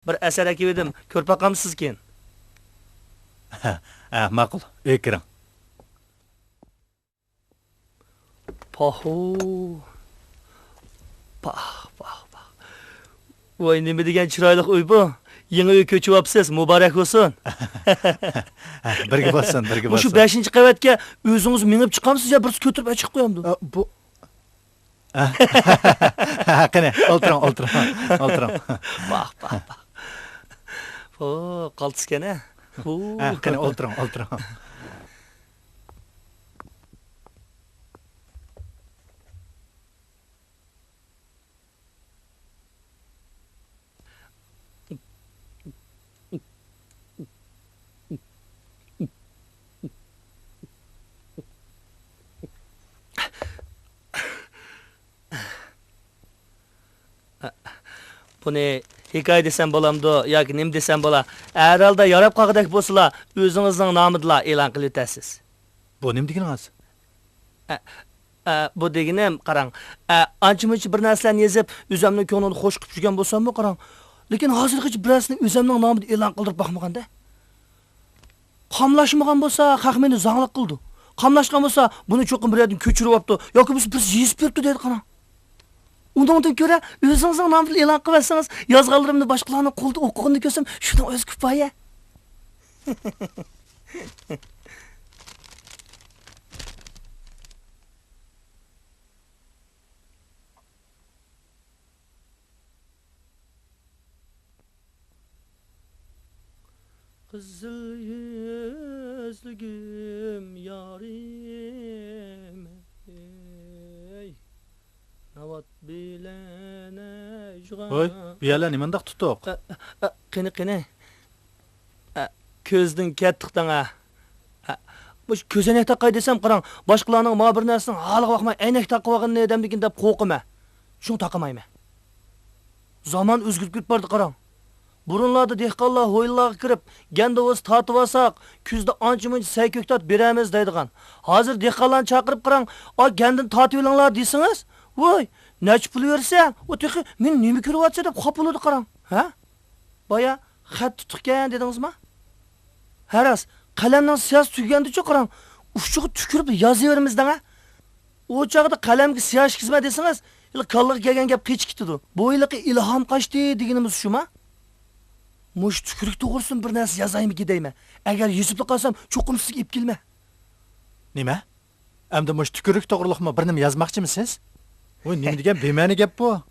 Bir asar ekivedim. Ko'rib boqamsiz keyin. Ma'qul, o'kiring. Paho. Pah. Voy, nima degan chiroyli uy bu? Yangi uy ko'chib olibsiz, muborak bo'lsin. Birga bo'lsin. Shu 5-qavatga o'zingiz minib chiqamsiz yo birsiz ko'tirib chiqib qo'yamdi? Bu qani, o'tiring. Baq. Qaltiskana. Qani, o'tiring. Buni hikoya desam bo'lamdi yoki nim desam bo'la. Herhalde yarab qolgandek bo'lsa, o'zingizning nomidala e'lon qilib o'tasiz. Bu nim deganingiz? Bu deganim, qarang, ancha-muncha bir narsalarni yozib, o'zimning ko'nglini xo'sh qilib yurgan bo'lsam-mu, qarang. Lekin hozirgacha bir narsani o'zimning nomida e'lon qildirib boqmaganda. Qamlashmagan bo'lsa, haq meni zanglik qildi. Qamlashgan bo'lsa, buni cho'qim bir yerdan ko'chirib olibdi yoki biz yezib beribdi dedi, qarang. Undan ko'ra o'zingizning nomini e'lon qilsangiz, yozganlarimni boshqalarning qo'lda o'qig'ini ko'rsam, shuni o'z kifoya. Qizil yüzlügüm yarim ey navat bilene jügan. Voy, bu yerlar nimandaq tutuq? Qani. Ko'zning kettiqdan bu ko'zoynak taqay desam, qarang, boshqalarning ma bir narsaning haliga baxmay aynak taqib olganini edamdikin deb qo'rqima. Shuni taqamayman. Zaman o'zgarib ketib bordi, qarang. Burunlarda dehqonlar hoyillarga kirib, gandovoz tatib olsak, kuzda ancha-muncha sayko'ktat beramiz deydigan. Hozir dehqonlarni chaqirib qarang, gandin tatib olinglar desingiz, voy, nech pul bersa, o texi men nima ko'ryapti deb xop bo'ladi, qarang. Ha? Boya xat tutgan dedingizmi? Haras, qalamning siyasi tugandicha qarang, uchiga tukirib yozaveramiz danga. O chaqda qalamga siyosh xizmat desingiz, qalliq kelgan gap qech ketdi. Bu yiliqi ilhom qochdi deganimiz shuma? Mush tükürük doğursun bir narsa yazayım gideyme. Eğer yüzüplü kalsam çokum sizge ip gelme. Nima? Endi mush tükürük doğruluqma bir nima yazmoqchimisiz? Voy, nima degan bema'ni gap bu?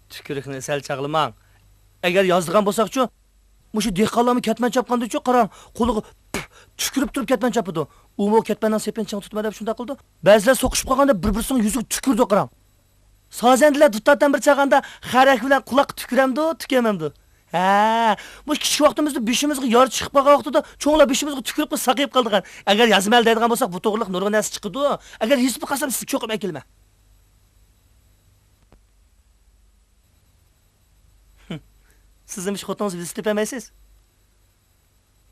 Tükürükni sal chaqlamang. Eğer yazdigan bo'lsaqchu, mushu dehqonlarni ketman chapqandichu qarang, qo'liga tükürüp turib ketman chapidi. U mo ketmandan sepenchang tutma deb shunda qildi. Ba'zilar so'qishib qolganda bir-birisining yuziga tükürdü qarang. Sazandilar duttatdan bir chaqanda xarak bilan quloq tüküramdi, tükemamdi. Bu kichik vaqtimizda beshimizga yor chiqib qolgan vaqtida cho'nglar beshimizga tükürib saqayib qoldigan. Agar yozmal deydigan bo'lsak, bu to'g'riliq nurg'un narsa chiqdi. Agar hizb qasam siz cho'qib kelma. Sizning ish xotingiz bizni tepamaysiz.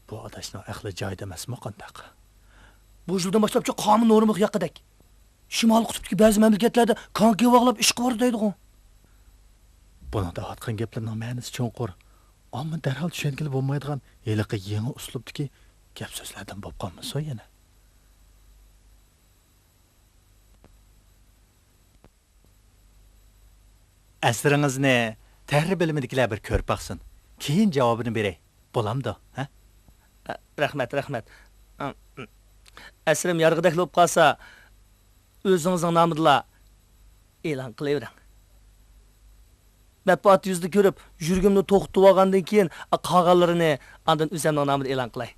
Bu adashning aqli joyida emasmi qandaq? Bu yildan boshlabcha qonun norma yoqidek. Shimol qutbdagi ba'zi mamlakatlarda konga bog'lab ish qilib deydigan. Buni da atgan gaplarning ma'nosi cho'nqur. Ammo darhol tushunarli bo'lmaydigan heliqi yangi uslubdagi gap so'zlardan bo'lib qolmasa yana. Asringizni tahrir bilimidagilar bir ko'rib baqsin. Keyin javobini beray. Bo'lamdi, ha? Rahmat. Asrim yarg'idek bo'lib qolsa, o'zingizning nomidala e'lon qilavering. Matbuot yuzda ko'rib, yurgimni to'xtatib olgandan keyin qolganlarini andan o'zimning nomimda e'lon qilay.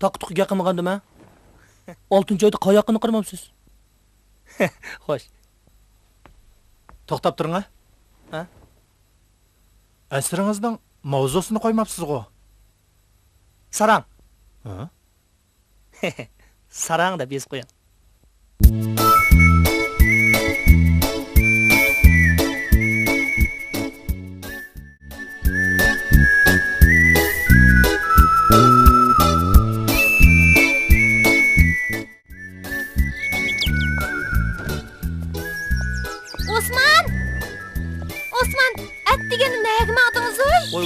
Taqtuq yaqinmagandimi? 6-oyda qayoqni qirmamsiz? Xo'sh. To'xtab turing, ha? Asringizning mavzusini qo'ymabsiz-ku. Sarang. Ha? Sarang deb yez qo'ying.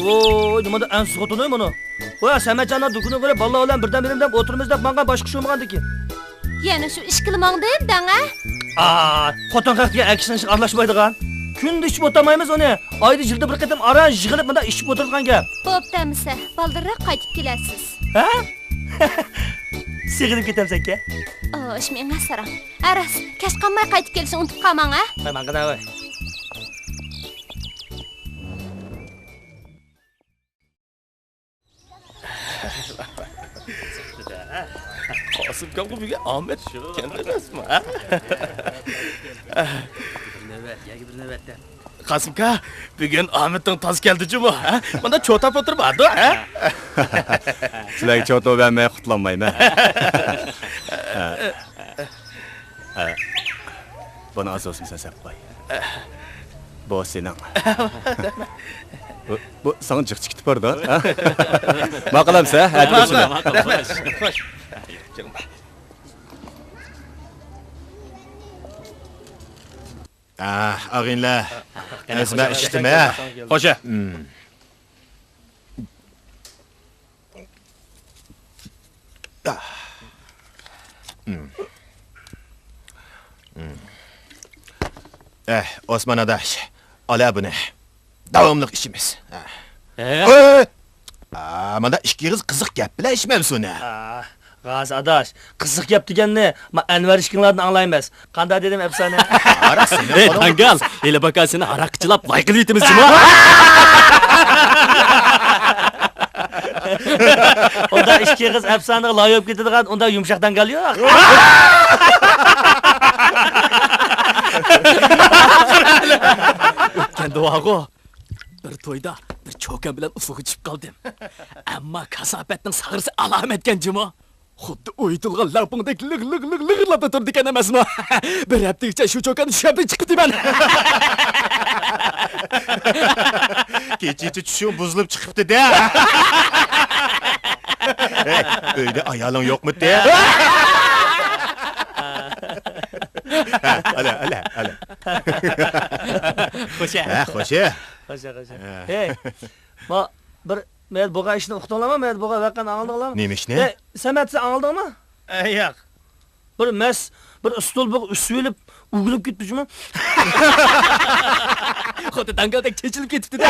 Voy, nimada ansiz xotini bunu. Voy, Samatjonlar dukuni ko'rib, ballar bilan birdan birim deb o'tirmiz deb menga boshqa ishilmagandiki. Yana shu ish qilmangdim, danga. Xotin qaqtiga akishlanishib aralashmaydigan. Kunda ichib o'tamaymiz uni. Oyda yilda bir qatam ara yig'ilib bunda ichib o'tirgan gap. Bo'ptamisa, baldirroq qaytib kelasiz. Ha? Sig'inib ketamsan-ka? Ish men asaram. Aras, kech qolmay qaytib kelishni unutib qolmang, a? Voy, menga da voy. Qosımka bu biga Ahmet kendi emasmi? Bir navbatda. Qosımka, bugun Ahmetning toz keldijimi? Mana cho'tap o'tirmadi, ha? Sizlarga cho'tib bermay qutlanmayman. Buni asosimiz sap qo'y. Bu sening. Bu sana jiq chiqib bordi, ha? Maqalamsa, aytmoqchiman. Xo'sh. Chiqing. Ağinlar. Özme işitme. Xo'sh. Osman adaş. Ala bunu. Davamlıq işimiz. Mana ikki qiziq gap bilan ishmamsuni. G'az adash, qiziq gap deganni men Anvar ishkinglardan anglaymiz. Qanday dedim afsona? Ey tangal, ele bakasini araqchilab loy qilib yetimizmi? Onda ikki qiz afsona loy olib ketadigan, onda yumshoq dangal yo'q. O'tgan duogo bir to'yda bir cho'kan bilan ufuqqa chiqib qoldim. Ammo kasofatning sag'risi alomatgan jimo. Xuddi o'ytilgan lapingdek lig'lab turdi ekan emasmi? Bir haftacha shu cho'kan tushib chiqibdi men. Kechichi tushum buzilib chiqibdi-da. Uyda ayoling yo'qmi-da? Ala. Xo'sha. Xo'sha. Hey. Ma bir men bo'ga ishni uqdinglarmi? Men bo'ga vaqani angladinglarmi? Nima ishni? Samatni angladingmi? Yo'q. Bir mas, bir stol bo'g usvilib, ugilib ketdimi? Xuddi dangaldek chechilib ketibdi-da.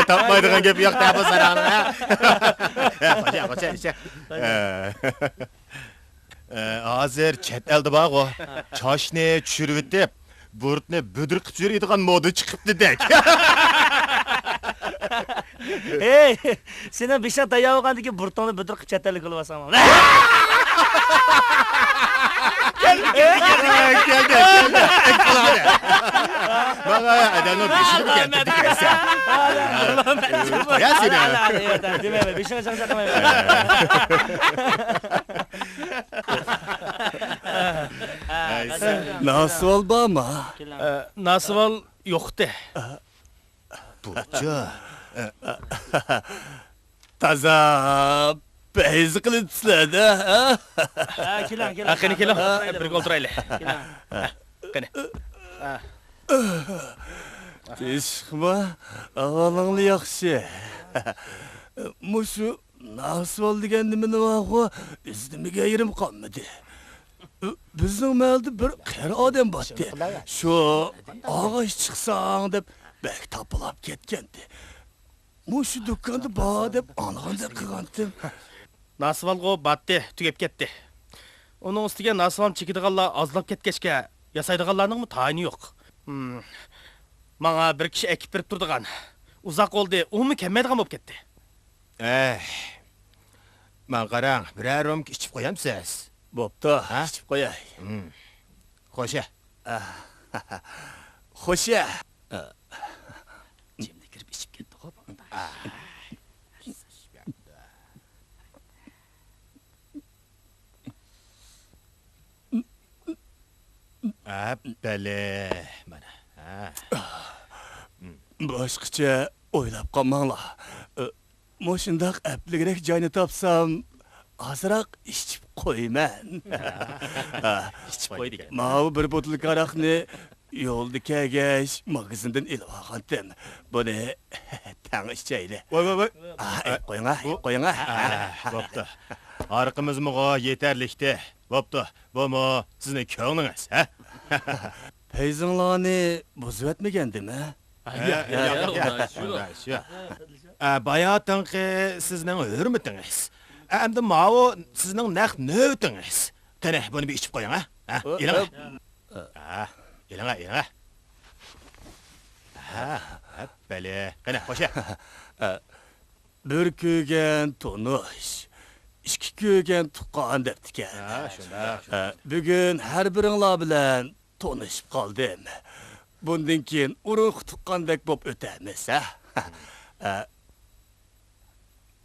Tapmaydigan gap yo'q-da bu sarani. Xo'ja. Hozir chet elda bor-ku. Choshni tushirib etib, burtni budir qilib yuradigan moda chiqibdi-dek. Hey, seni beshak tayyorgandagi burtonni budir qilib chatalik qilib olsam. Gel. Bana adamı peşini getirdik sen. Ya seni. Deme, beshak çakamayım. Nasıl ol bama? Nasıl ol yoktu. Burcu. Taza beyzi kılıçladı ha? Kelan. Qani keling, bir o'tiraylik. Qani. Tishqma, avvalingli yaxshi. Mushu nasıl ol degan nimani vaqo izdimiga yerim qolmadi. Bizning malda bir qari odam botdi. Shu og'ish chiqsang deb bek topilib ketgandi. Mushu do'konda bor deb anag'anda qilgandim. Nasvalgo batdi, tugab ketdi. Onun ustiga nasvam chekidiganlar ozlab ketgachga yasaydiganlarning tayini yo'q. Manga bir kishi ekib berib turdigan. Uzoq bo'ldi, umi kelmaydigan bo'lib ketdi. Men qarang, birer rom ichib qo'yamsiz. Bo'pti, ichib qo'yay. Xo'sha. Xo'sha. Jimni kirib ichib ketdi xo'p. Bəli, mana. Boshqacha o'ylab qolmanglar. Moshundaq apligrak joyni topsam, ozroq ichib qo'yman. Ichib qo'y degan. Mana bir botul aroqni Yolda kelgəş mağazından ilib alğandım. Bunu tanışçaylı. Voy. Qoyuna. Boptu. Arqımızmığa yeterlikti. Boptu. Bu mu sizin köңнүңүз, ha? Peyzinglarni buzib etmegəndim, ha? Bayatınqı sizning hürmetiniz. Endi mao sizning naq növtünüz. Qani bunu bir içip qoyun, ha? Eling. Eling. Bəli. Qani, qoşa. Bir köygen tonuş, iki köygen tuqqan deptiken. Şunda. Bugün her biringlar bilen tonuşup kaldım. Bundan keyin urug' tuqqandek bop ötemiz, ha?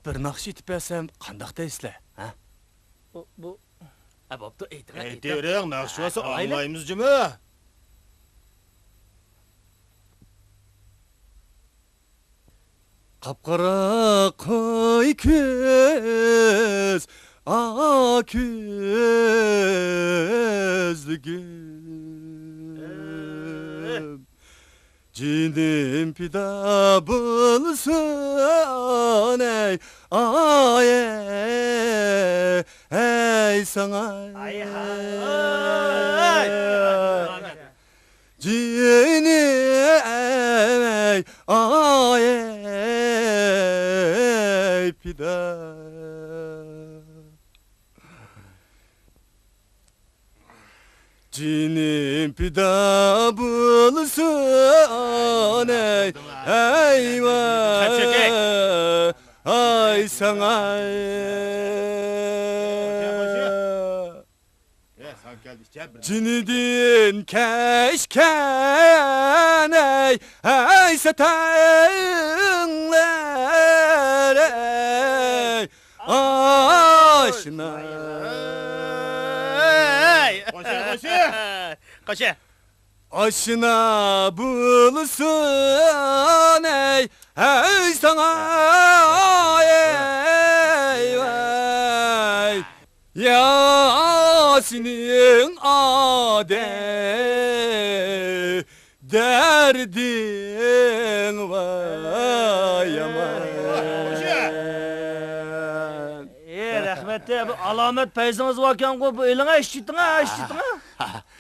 Bir naqsh etib bersam qandaq deysizlar, ha? Bu bo'pti, Aytavering, naqsh bo'lsa olmaymiz jimi? Qapqara qo'y ko'z, ko'zligim. Cinim pida bulsun ey sana Cinim ey pida Cinim pida bulsun eyvah ay sana Cinidin keşken ey setenler ey aşina Qoşa. Aşına bulsun ey sana ey Yasin'in ade derdin vay aman Rahmetli, bu alamet peyziniz varken bu eline eşittin ha.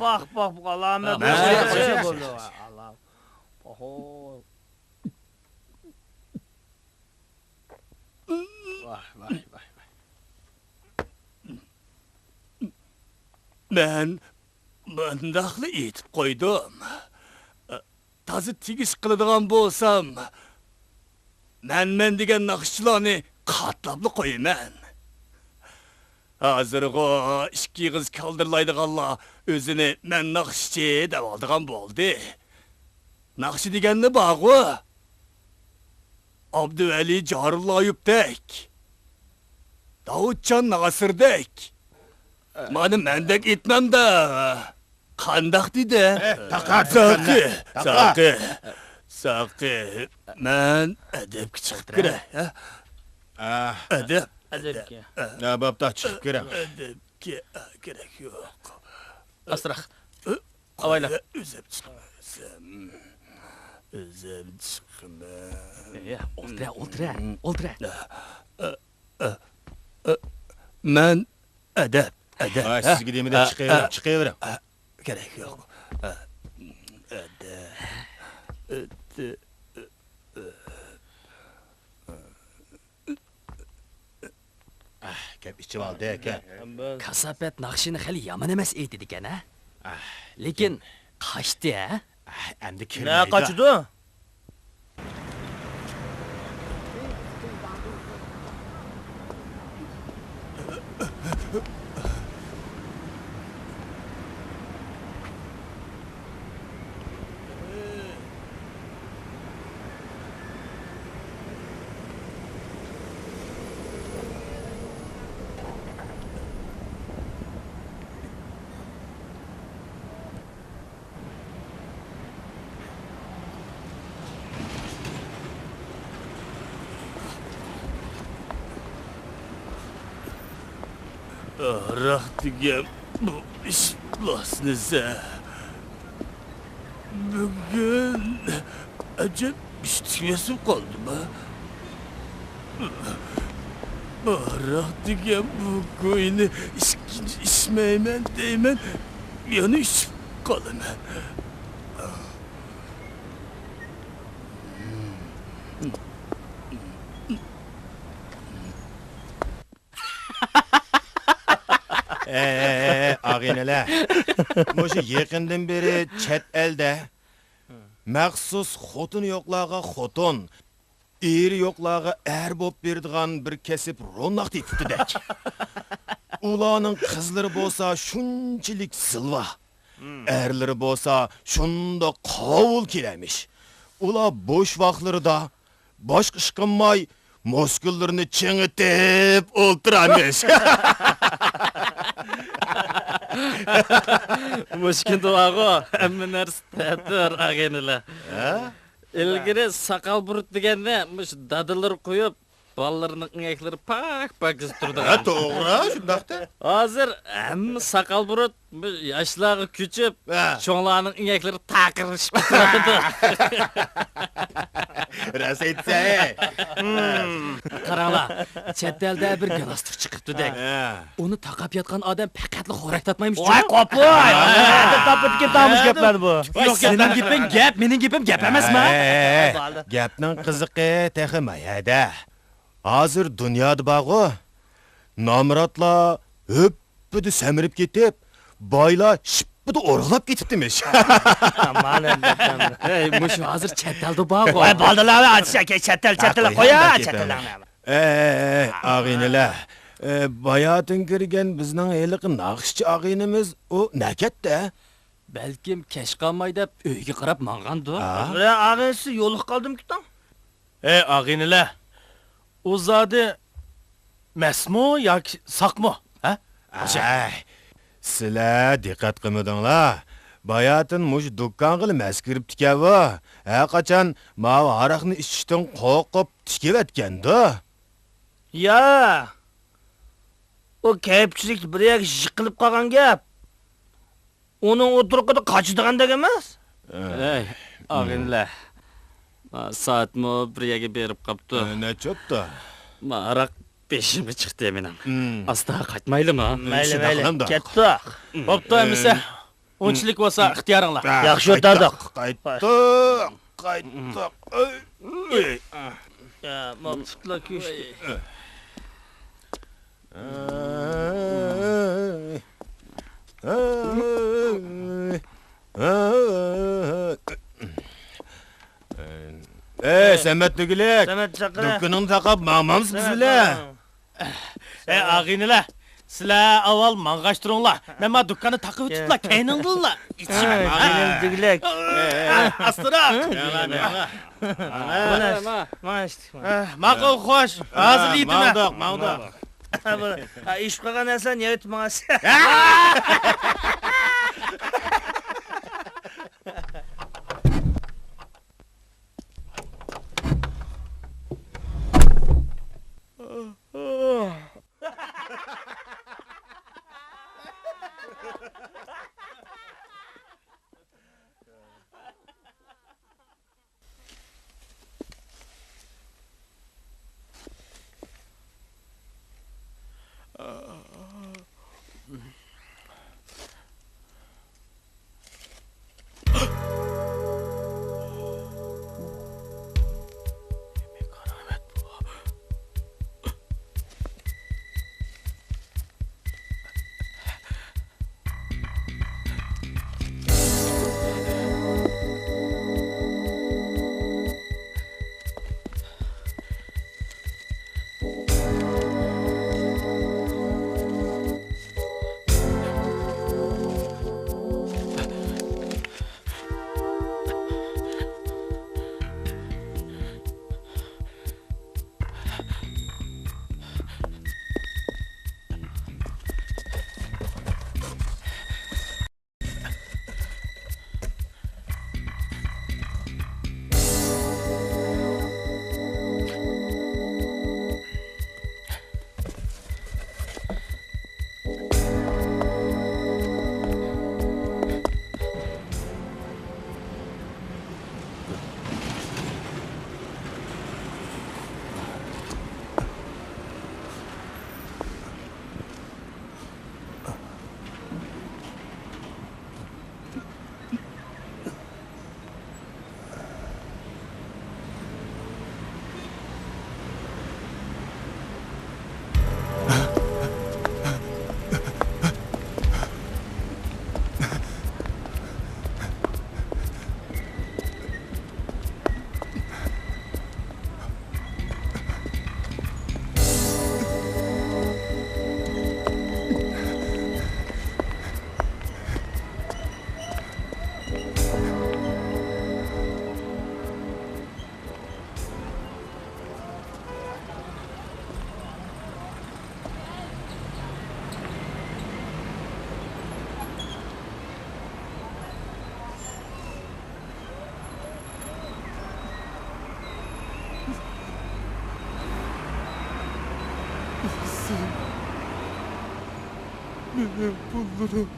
Bak bu alamet. Allah. Oho. Vay. Ben bundaqlı etip koydum. Tazı tigiş qiladigan bolsam, men degan naqshchilarni qatlablı qo'yaman. Hazırgo ikki qiz kaldırlaydiganlar o'zini men naqshchi deb oldigan bo'ldi. Naqshi deganni bag'u. Abduvali Jarullayevdek. Davudjon Nasirdek. Mana mendek etmem de. Qandaq dedi? Saqi. Men adabga chiqib kiray, ha? Adab. Boptu, chiqib kerak. Adabga kerak yo'q. Asraq. Avayla. O'zim chiqmasam. O'zim chiqman. O'ltira. Men adab. Sizga demida chiqavering. Gerek yok. Gap ichib oldi, aka. Kasabet naqshini xili yomon emas aytdi ekan, ha? Lekin qochdi, ha? Endi Ne kirmaydi. kaçıdı? Rah degan bu ish lasniza. Bugün acep iştiyasım kaldı mı? Arak degen bu koyunu içmeymen deymen yanı içip kalımen. Ağineler. Moşu yakından beri chet elde maxsus xotun yo'qlarga xotun, eri yo'qlarga er bo'lib berdigan bir kesip ro'naq tetibdidek. Ularning qizlari bo'lsa shunchalik silva, erlari bo'lsa shunda qovul kelamish. Ular bo'sh vaqtlarida boshqa ish qilmay muskullarini chingitib o'ltiramish. Mushkin duago, hamma narsa ta'tir ag'inilar. Ilgari saqal burut deganda, mush dadalar qo'yib, bolalarning ingaklari pak turdi. Ha, to'g'ri, shundaqda. Hozir hamma saqal burut yoshlarga ko'chib, cho'nglarning ingaklari taqirishib turadi. Rost aytsa. Qaranglar, chet elda bir galostuk chiqibdi dek. Uni taqab yotgan odam faqatli xo'rak tatmaymish. Voy qo'poy! Topib ketamiz gaplar bu. Yo'q, sening gaping gap, mening gapim gap emasmi? Gapning qiziqi texmayada. Hozir dunyoda bog'u nomratlar höppidi samirib ketib, boylar shipidi o'rg'lab ketibdimish. Aman endi. Ey, mush hozir chet elda bor. Voy bolalarni aytishga chatal qo'ya, chatallarni. Ağineler. Bayatın kirgen bizning eliqi naqshchi ağinimiz o nakatda. Balkim kech qolmay deb uyga qarab mangandir. Ular ağrısı yo'liq qoldim-ki tam. Ağinilar. O zade mesmo yoki saqmo, ha? Sizlar diqqat qilmadinglar. Bayatın mush dukkan qilib maskirib tikavi. Qachon mav aroqni ichishdan qo'rqib tikevatganda. Ya. O kepchilik bir yak yiqilib qolgan gap. Onun o'tirqida qochadigan emas. Ey, ag'inlar. Soatmi bir yerga berib qopti. Ne çöptü? Aroq beshimga chiqdi menim. Asta qaytmaylimi? Mayli, ketdik. Bo'pti, emisa. O'nchilik bo'lsa ixtiyoringlar. Yaxshi o'tirdik. Qaytdik. Ya, maqsudlar ko'shdi. Samet Dügülek. Samet chaqira. Dükkanını taqab mağmamsın sizler. Ağinilar. Sizlar avval mang'ashtiringlar. Men ma dukkanni taqib o'tiblar, keyninglar. Aynen digilek. Astra. Mana işte. Ma'qul, xo'sh. Hozir yetimi. Mağdak. İş qilgan narsa niyat ma'as. Mening pullarim.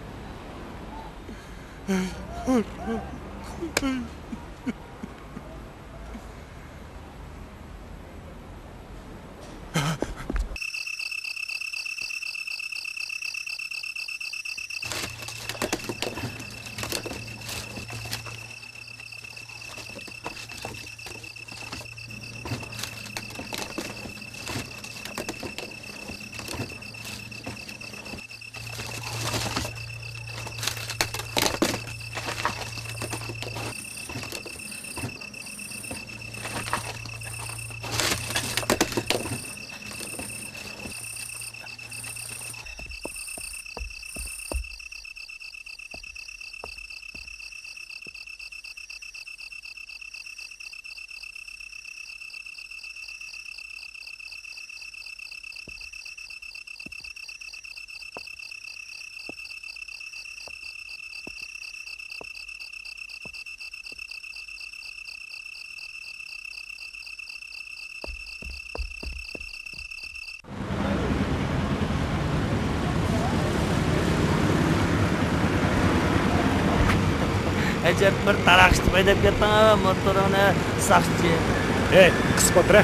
Acayip bir taraqishni paydab ketding, motorini saqchi. Ey, qisib o'tir.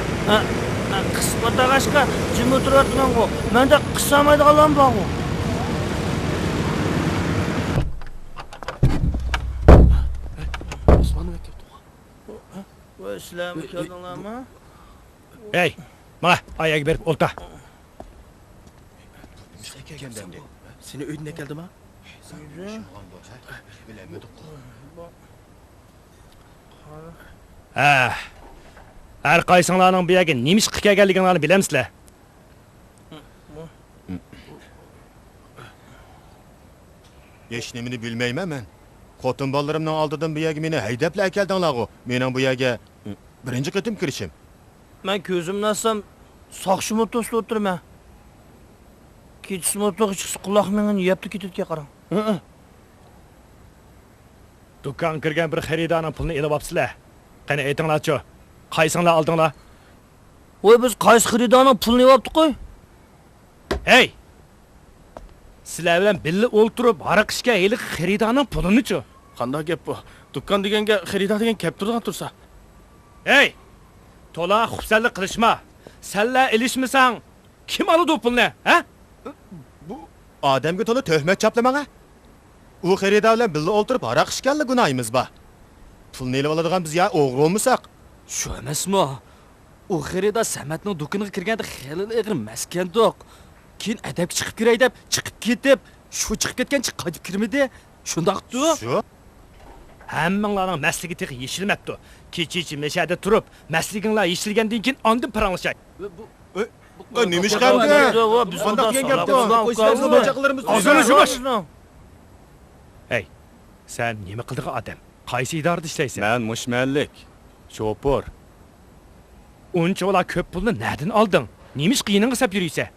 Qisib o'tirg'achqa jim o'tiryapman-ku. Menda qissamaydigan bor-ku. Osmonga ketdi. Voy, sizlarmi keldinglarmi? Ey, mana ayaga berib o'lta. Seni uyingga keldimi? Her qaysinglarning bu yerga nima ish qilib kelganligingizni bilamsizlar? Hech nimani bilmayman men. Xotin bolarimning oldidan bu yerga meni haydablar keldinglar-ku. Mening bu yerga birinchi qitim kirishim. Men ko'zimni ochsam soqchi motosida o'tirman. Kechasi motoga chiqsa quloq meni yeyapti ketayotgan qarang. Dukkan kirgan bir xaridorning pulini elib olibsizlar. Qani aytinglar-chi, qaysinglar oldinglar? Voy, biz qaysi xaridorning pulini yeyapti-qo'y? Hey! Sizlar bilan birga o'ltirib, haraq ishga hali xaridorning pulini-chi? Qanday gap bu? Dukkan deganga xaridor degan kep turgan tursa. Hey! To'la xufsanlik qilishma. Senlar ilishmasang, kim oladi bu pulni, ha? Odamga to'la tuhmat chaplamanga. U xaridor bilan birga o'ltirib haraq ishganlik gunohimiz bor. Pulni elib oladigan biz ya o'g'ri bo'lmasak, Shu emasmi? U xaridor Samatning do'koniga kirganda xeyli ig'ir maskandoq. Keyin adab chiqib kiray deb chiqib ketib, shu chiqib ketgancha qaytib kirmadi. Shundaqdi. shu Hammanglarning masligi tex yeshilmabdi. Kechichi meshada turib, masliginglar yeshilgandan keyin ondan paranglashak. nima ish qildi? Biz Qanday degan gap bu? Qo'ysangiz Bochaqlarimiz O'zini shubash. Hey, sen nima qilding odam? Qaysi idorada ishlaysan? Men mushmallik, shopur. Uncha ular ko'p pulni nerdan olding? Nima ish qiyiningga sap yuriysan?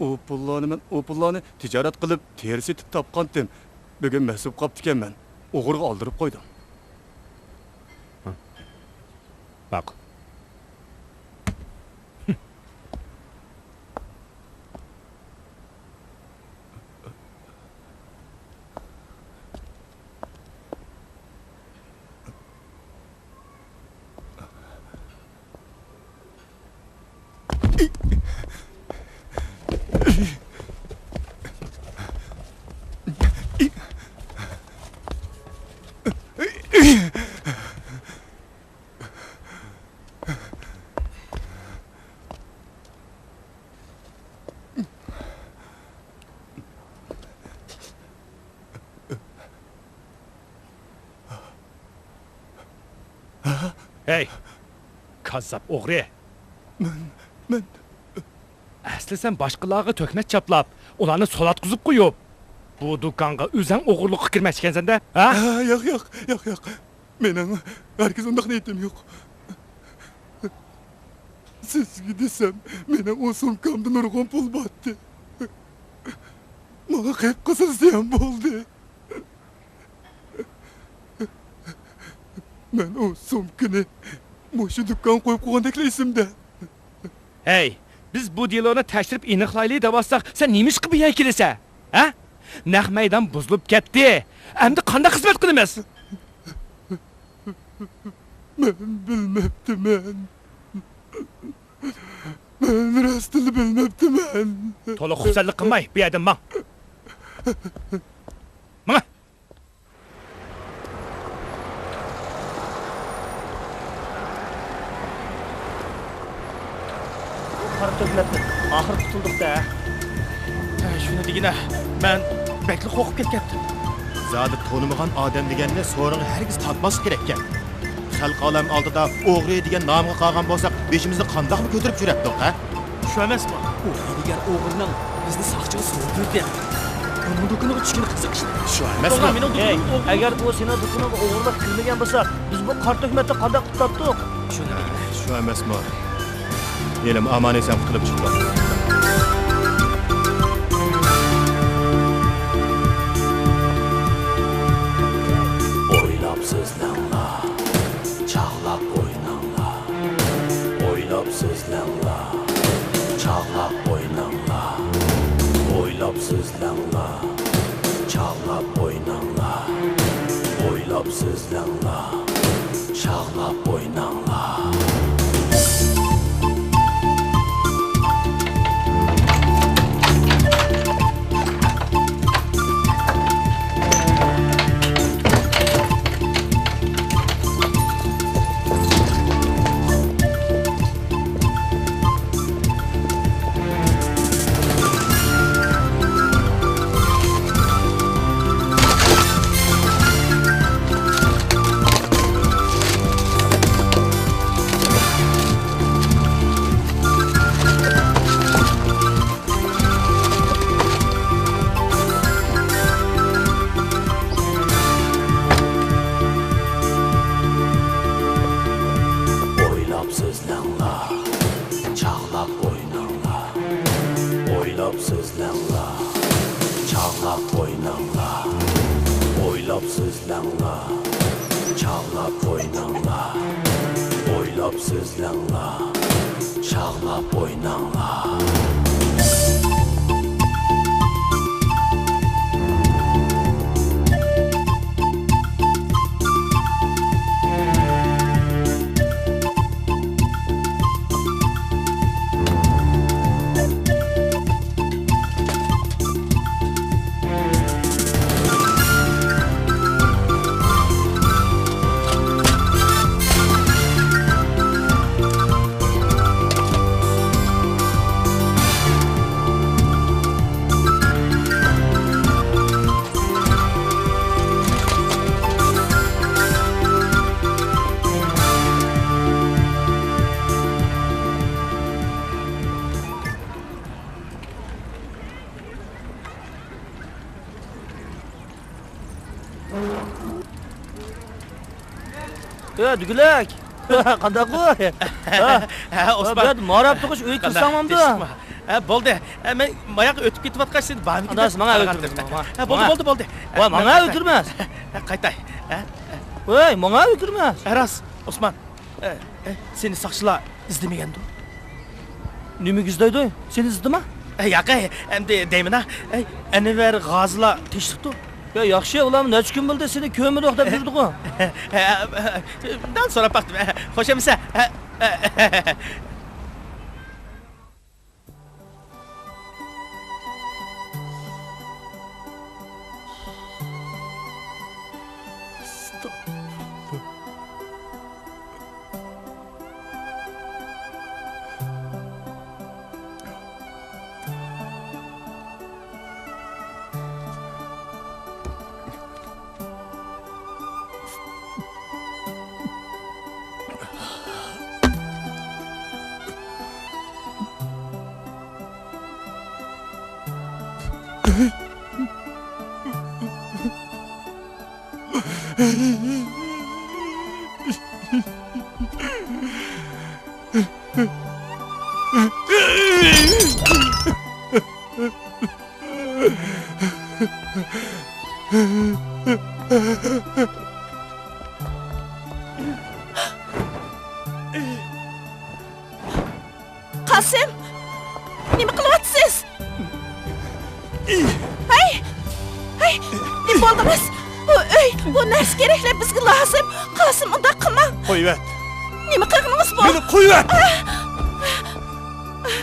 U pullarni tijorat qilib, terisi etib topqandim. Bugun mas'ul qopti ekanman. O'g'irga oldirib qo'ydim. Bak. Hey, kazzap o'g'ri. Men Asli sen boshqalarga to'kmat chaplab, ularni solatqizib qo'yib, bu do'konga o'zing o'g'irlikqa kirmoqchikansan-da, ha? yo'q. Mening herkes undaq niyetim yo'q. Sizga desam, mening o sumkamda nurg'un pul botdi. Menga qilib qilsa ham bo'ldi. Men o sumkani mushu do'kon qo'yib qo'ygandek esimda. Hey, Biz bu deloni tekshirib aniqlaylik deb olsak, sen nima ish qilib kelsa? Ha? Naq maydon buzilib ketdi. Endi qanday xizmat qilamiz? Bilmeptim. Ben rastını bilmeptim ben. To'liq xursandlik qilmay, bu yerdan mang. Mana. Qarab to'kiladi. Oxir tutuldik-da. Shuni degina, men bekli qo'rqib ketgandim. Zodi tanımagan odam deganni so'rig'i hargiz tatmas kerak ekan. Xalq olam oldida o'g'ri degan nomga qolgan bo'lsak, beshimizni qandoqmi ko'tarib yuribdik, ha? Shu emasmi? U degan o'g'rining bizni saqchiga so'ydirdi. Bunun do'koniga tushgan qiziq ish. Shu emasmi? Ey, agar u seni do'koniga o'g'irlab kirmagan bo'lsa, biz bu qart to'kmatni qanday qutlatdik? Shuni deyman. Shu emasmi? Elim aman esan qutulib chiqdi. Oylab sözlənla, çağlab oynanla. Oylab sözlənla, çağlab oynanla. Oylab sözlənla, çağlab oynanla. Oylab sözlənla, çağlab oynanla. Oylab sözlənla, çağlab oynanla. Oylab sözlənla, çağlab oynanla. Oylab sözlənla, çağlab oynanla. Oylab sözlənla, çağlab oynanla. Ya Dügülek. Qanday qo'y? Ha, Osman. Ben marab tuğuş uy kirsamamdı. Ha, bo'ldi. Men mayoq o'tib ketayotgan sen bani. Adas, manga o'tirdi. Ha, bo'ldi. Voy, manga o'tirmas. Qaytay. Ha? Voy, manga o'tirmas. Aras, Osman. Seni saqchilar izlamagandu. Nima izlaydi? Seni izdimi? Yo'q, endi deyman-a. Anvar g'ozilar teshibdi. Ya yaxshi, ular necha kun bo'ldi seni ko'mir deb yurdi-ku. Bundan so'rab baxtim. Xo'sh emisa? Qasım, qilyapsiz? Hey! Hey! Nima bo'ldingiz? Bu narsa keraklar bizga lozim. Qosim, unda qilmang. Qo'yvat. Nima qilganingiz bu? Meni qo'yvat.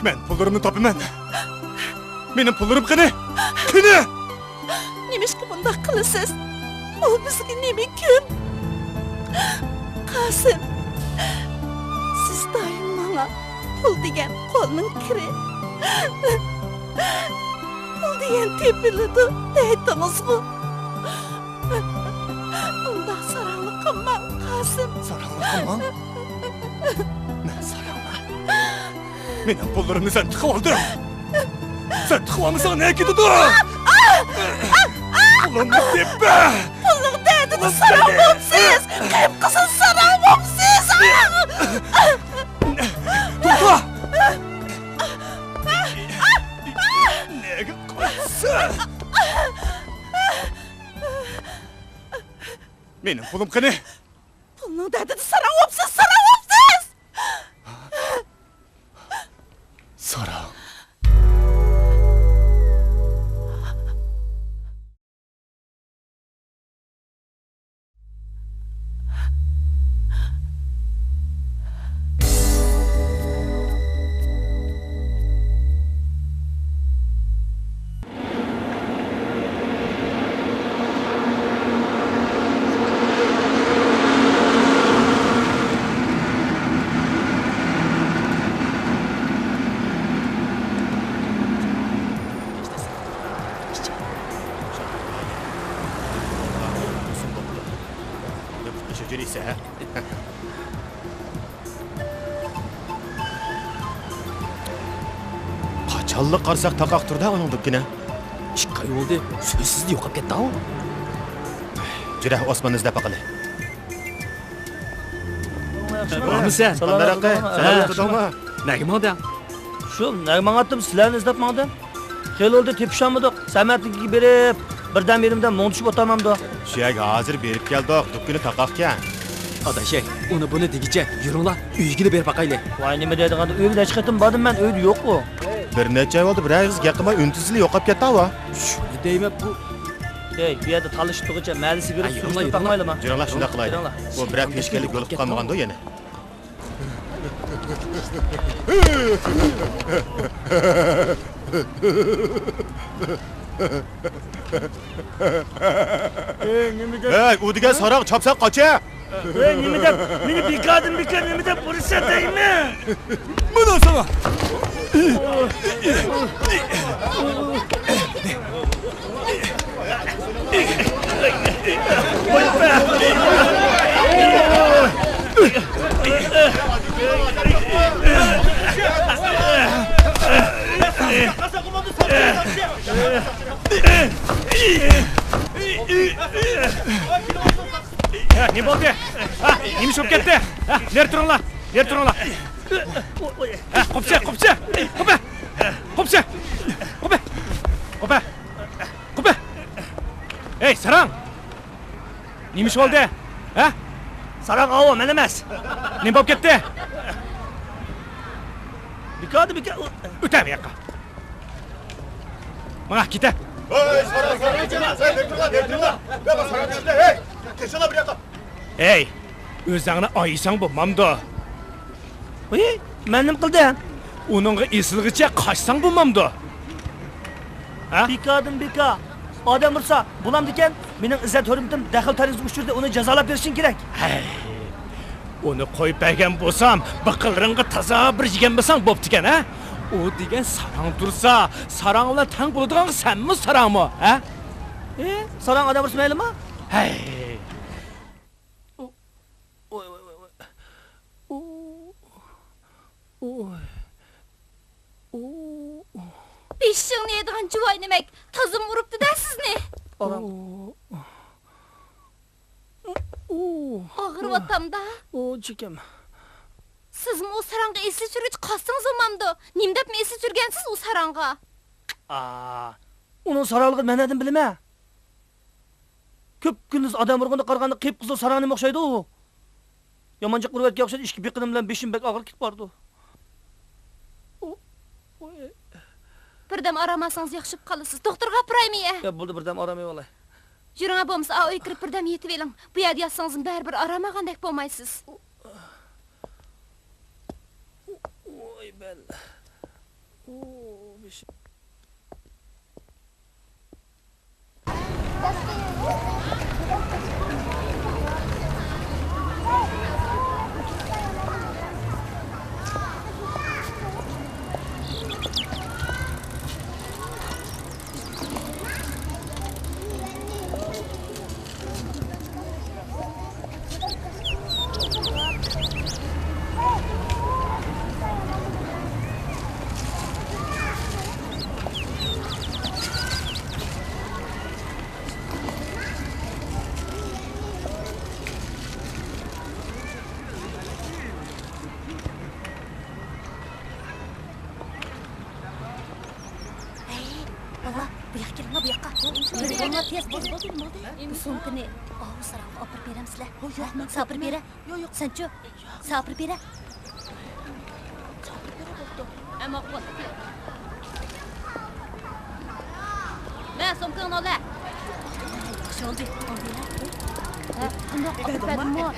Men pullarimni topaman. Mening pullarim qani? Qani? Nimishqa bundoq qilasiz? U bizga nima kun? Qosim, siz doim menga pul degan qo'lning kiri. Pul degan tepiladi deytdingizmi? Undoq saranglik qilmang, Qosim. Saranglik qilmang? Men sarangman. Mening pullarimni sen tiqib olding. Sen tiqib olmasang ne ketadi? Pulimni teppa. Pulning derdini sarang bo'psiz. Qip-qizil sarang bo'psiz. To'xta! Nega qo'ysan? Mening pulim qani? Pulning derdini sarang bo'psiz, sarang bo'psiz. Sarang. Şöyleyse. Qachonlik qarsak taqaq turda uning dukini. 2 oy bo'ldi. So'zsiz yo'qolib ketdi-ku. Jira Osmonni izlab baqili. Bormisan? Qandaraqqa? Salom tutdingmi? Nega mo'dan? Shu nagman atdim, sizlarni izlab maqdim. Xeyli oldi tepishamidik. Samatnikiga berib, birdan berimdan mo'ntishib o'tamamdi. Shuyag hozir berib keldik, dukini taqaqkan. Adashay, uni buni degicha yuringlar, uyga berib baqayli. Voy nima deydiganda uyga chiqdim, bordim men, uyda yo'q-ku. Bir necha oy bo'ldi, bir og'iz gapimay untizli yo'qolib ketdi-ku. Shuni deyman bu. Ey, bu yerda talishib-tug'icha ma'lisi berib surishtirib taqmaylarmi? Jiringlar shunday qilaylik. Bu bir peshkalik bo'lib qolmaganda yana. Hey, u degan sarang chopsan qocha. Ey, nima deb, meni bekadim, nima deb urishsa deymi? Mana sana. Ne bo'ldi? Nima bo'lib ketdi? Ner turinglar, ner turinglar. Qopsa, qopsa. Qopa. Qopsa. Qopa. Qopa. Qopa. Ey, sarang. Nima bo'ldi? Ha? Sarang avo, men emas. Nima bo'lib ketdi? Bikadi. O'ta bu yoqqa. Mana keta. Ey, o'zingni oyisang bo'lmamdi. Voy, men nima qildim? Uningga esilgicha qochsang bo'lmamdi. Ha? Bikadim bika. Odam ursa, bo'lamdi ekan, mening izzat hurmatim daxl tariz uchurda uni jazolab berishing kerak. Uni qo'yib bergan bo'lsam, biqilringga toza bir yegan bo'lsang bo'pti ekan, ha? O degan sarang tursa, sarang bilan tang bo'ladigan senmi, sarangmi, ha? Sarang odam ursa maylimi? Hey. Beshing neydigan juvoy demek, tazım uruptu-da sizni. Ağır vatamda. Çekem. Siz mi o saranga esli sürgüç qastınız olmamdı? Nimdep mi esli sürgensiz o saranga? Onun saranglığı men edim bilime. Köp gündüz adam urganda qarganda qeyip qızıl sarangını moqşaydı o. Yamancık urvetke oqşaydı, işki beqinim bilen beşim bek ağır kit bardı. Birdam aramasanız yaxshib qalasiz. Doktorga apiraymi ya? Ya bo'ldi, birdam aramay olay. Yuranga bo'lmasa, oy kirib birdam yetib eling. Bu yerda yotsangiz baribir aramagandek bo'lmaysiz. Oy bella. Baba, bu yoqqa kelinglar, bu yoqqa. Yurganglar tez. Bu sumkani saranga opirib beramsizlar. Yo'q, sabr bera. Yo'q. Sancho, sabr bera. Ammo qo'l. Men sumkani ola. Yaxshi oldi. Ha, bundoq opirib berdim-mi? Oy.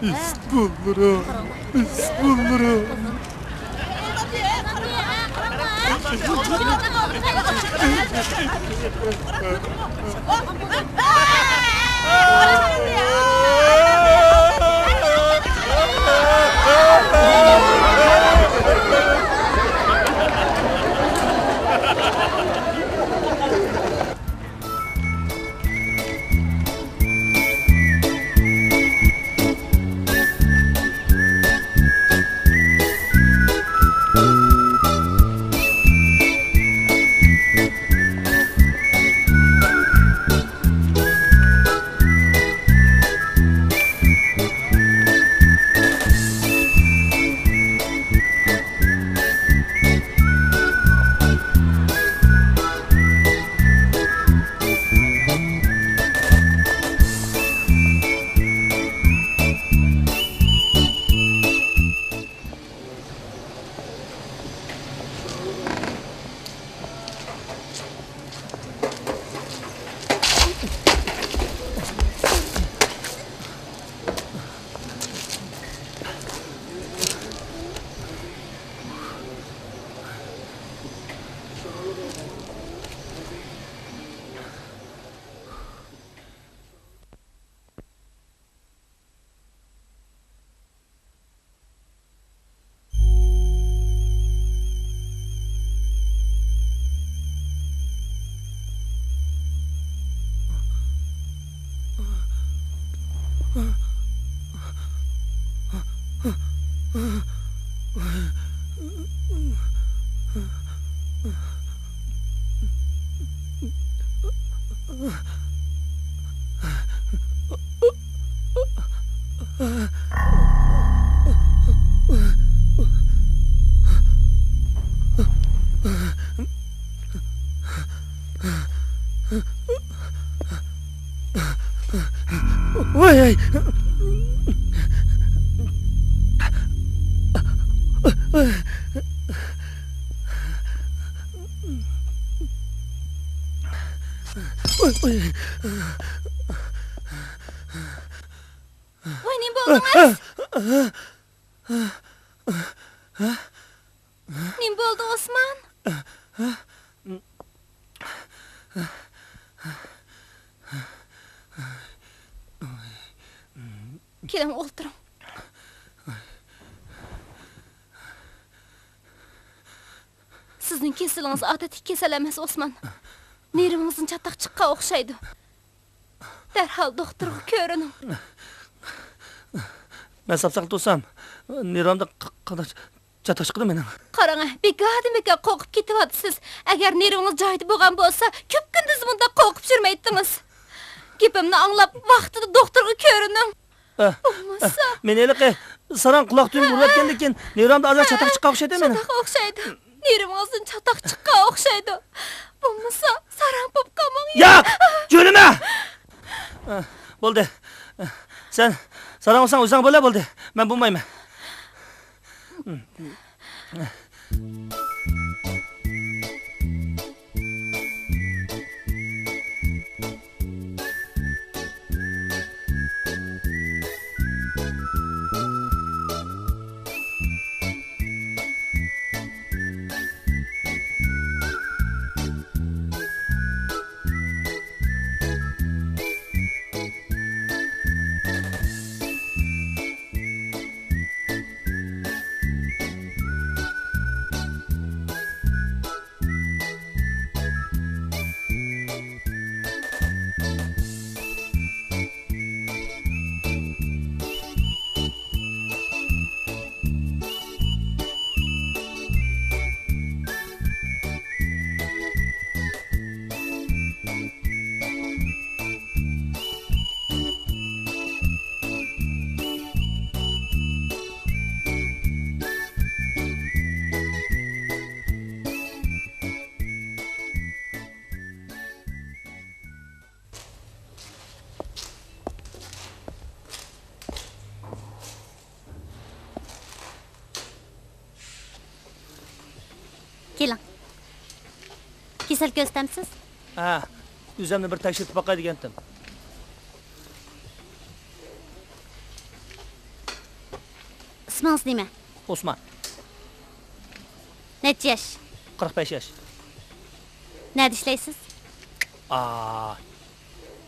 Voy, nim bo'ldingiz? Nim bo'ldi, Osman? Keling, o'ltiring. Sizning kasalingiz odatik kasal emas, Osman. Nervingizni chataq chiqqan o'xshaydi. Darhol doktorga ko'rining. Men sapsaq tursam, neramda qanaqa chatoq chiqdi mening. Qarang, begadimga qo'rqib ketyapsiz. Agar nervingiz joyida bo'lgan bo'lsa, ko'p kunduz bunda qo'rqib yurmaydingiz. Gapimni anglab, vaqtida doktorga ko'rining. Bo'lmasa, Men eliqi saran quloq tuyib urayotgandan keyin neramda azar chatoq chiqqan o'xshaydi meni. chatoq o'xshaydi. Nervingizdan chatoq chiqqan o'xshaydi. Bo'lmasa, saran bo'lib qolmang. Yo'q, jo'nima. Bo'ldi. Sen saran olsang o'zing bo'la bo'ldi. Men bo'lmayman. Kesel ko'rstamsiz? Ha, o'zimni bir tekshirib boqay degandim. Ismingiz nima? Osman, Necha yosh? 45 yosh. Nerede ishlaysiz?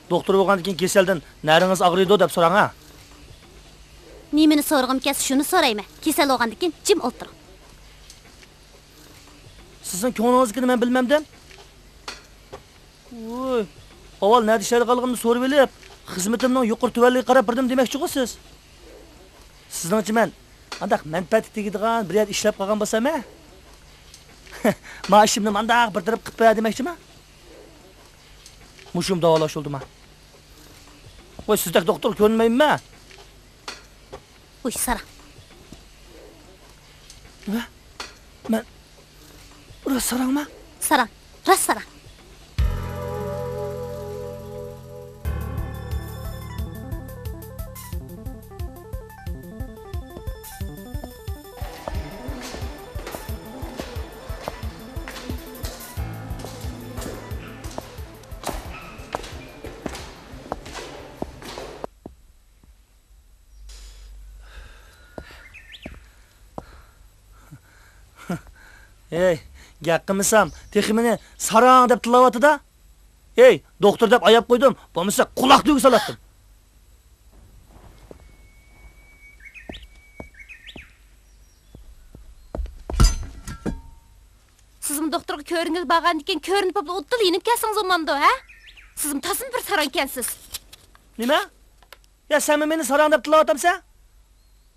Doktor bo'lgandan keyin kasaldan naringiz og'riydi deb so'rang ha. Nimani so'rag'im kelsa shuni so'rayman. Kasal bo'lgandan keyin jim o'tiring. Sizning ko'nglingizni men bilmamdim. Voy, avval nada ishlaydiganligimni so'rab olib, xizmatimning yuqori tuvanligiga qarab birdim demoqchi siz. Sizningcha men andaq manfaati tegadigan bir yerda ishlab qolgan bo'lsam-a? Maoshimni mandaq bir taraf qilib qo'ya demoqchimi? Mushum davolash oldimi? Voy, sizdek doktor ko'rmayman. Uy, Sarang. Nima? Men Ura Sarangmi? Sarang, rost Sarang. Ey, gaqqimisam, teximini sarang deb tilovatida. Ey, doktor deb ayab qo'ydim, bo'lmasa quloq tugi salatdim. Sizmi doktorga ko'ringiz borgandan keyin ko'rinib bo'lib o'tdil yinib kelsangiz bo'lmamdi, ha? Sizmi tasmin bir sarang ekansiz. Nima? Ya sen meni sarang deb tilovatamsan?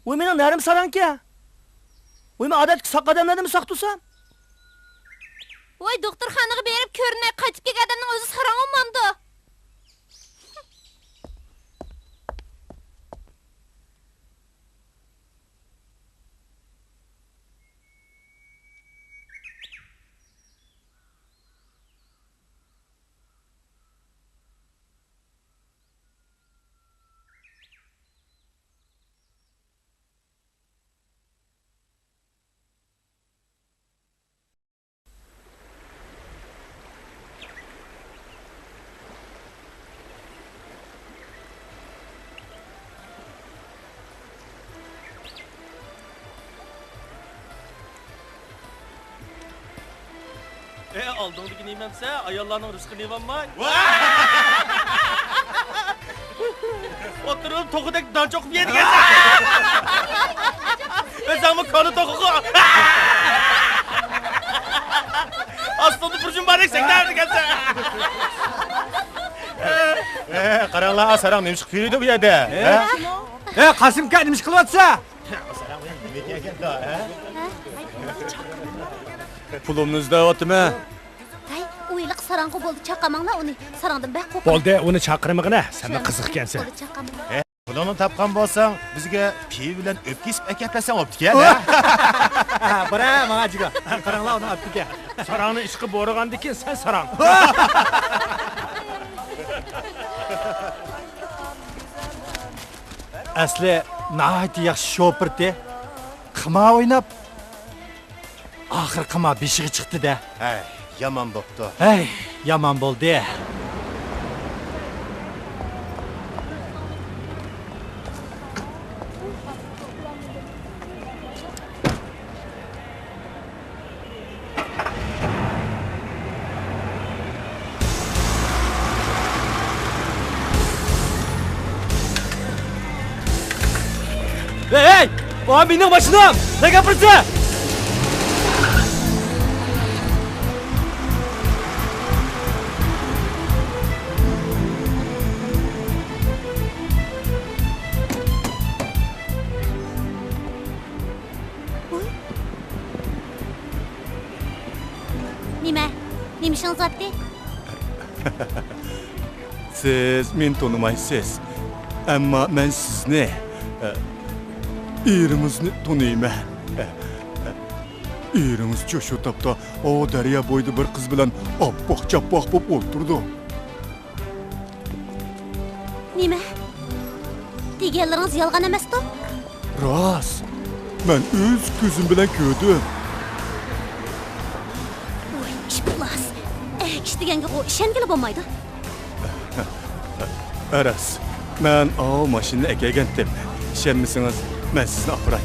Voy, mening narim sarang-ku. Voy, men odatki saq odamlarni saq tursam? Voy, doktorxonaga berib ko'rinmay qaytib kelgan odamning o'zi sarang olmamdi. Aldığındaki nimemse ayollarının rızkını yemem. Oturup tokudaki dan çok bir yedi gelsin. Özümün kanı tokuku. Aslında burcun bari sen nerede gelsin? Qaranglar, Sarang nima chiqib keldi bu yerda? Qasim aka nima qilyapsa? Pulumni izlayaptimi? Tay, o'yliq sarang'i bo'ldi, chaqamanglar uni. Sarangdan baq qo'rq. Bo'ldi, uni chaqirmag'ina. Sen qiziq ekansan. Bo'ldi, chaqamanglar. Pulini topgan bo'lsang, bizga piy bilan o'pkisib akatlasang bo'pti-ku. Bora, menga jiga. Qaranglar uni optika. Sarangni ishqi bo'rgandan keyin sen sarang. Asli nihoyat yaxshi shopirdi. Qima o'ynab oxir qima beshig'i chiqdi-da. Hey, yomon bo'pti. Hey, yomon bo'ldi. Hey! Bu abinin başına! Ne kapırsın? Nima? Nima ishing zotdi? Siz meni tonimaysiz. Ammo men sizni eringizni taniyman. Eringiz shu topda o daryo bo'yida bir qiz bilan oppoq-chappoq bo'lib o'tirdi. Nima? Deganlaringiz yolg'on emas-ku? Rost. Men o'z ko'zim bilan ko'rdim. Voy, ishqilos. iş degenge o işengeli bolmaydı. Aras, men o maşını ekegendim. İşenmisiniz, men sizni apıray.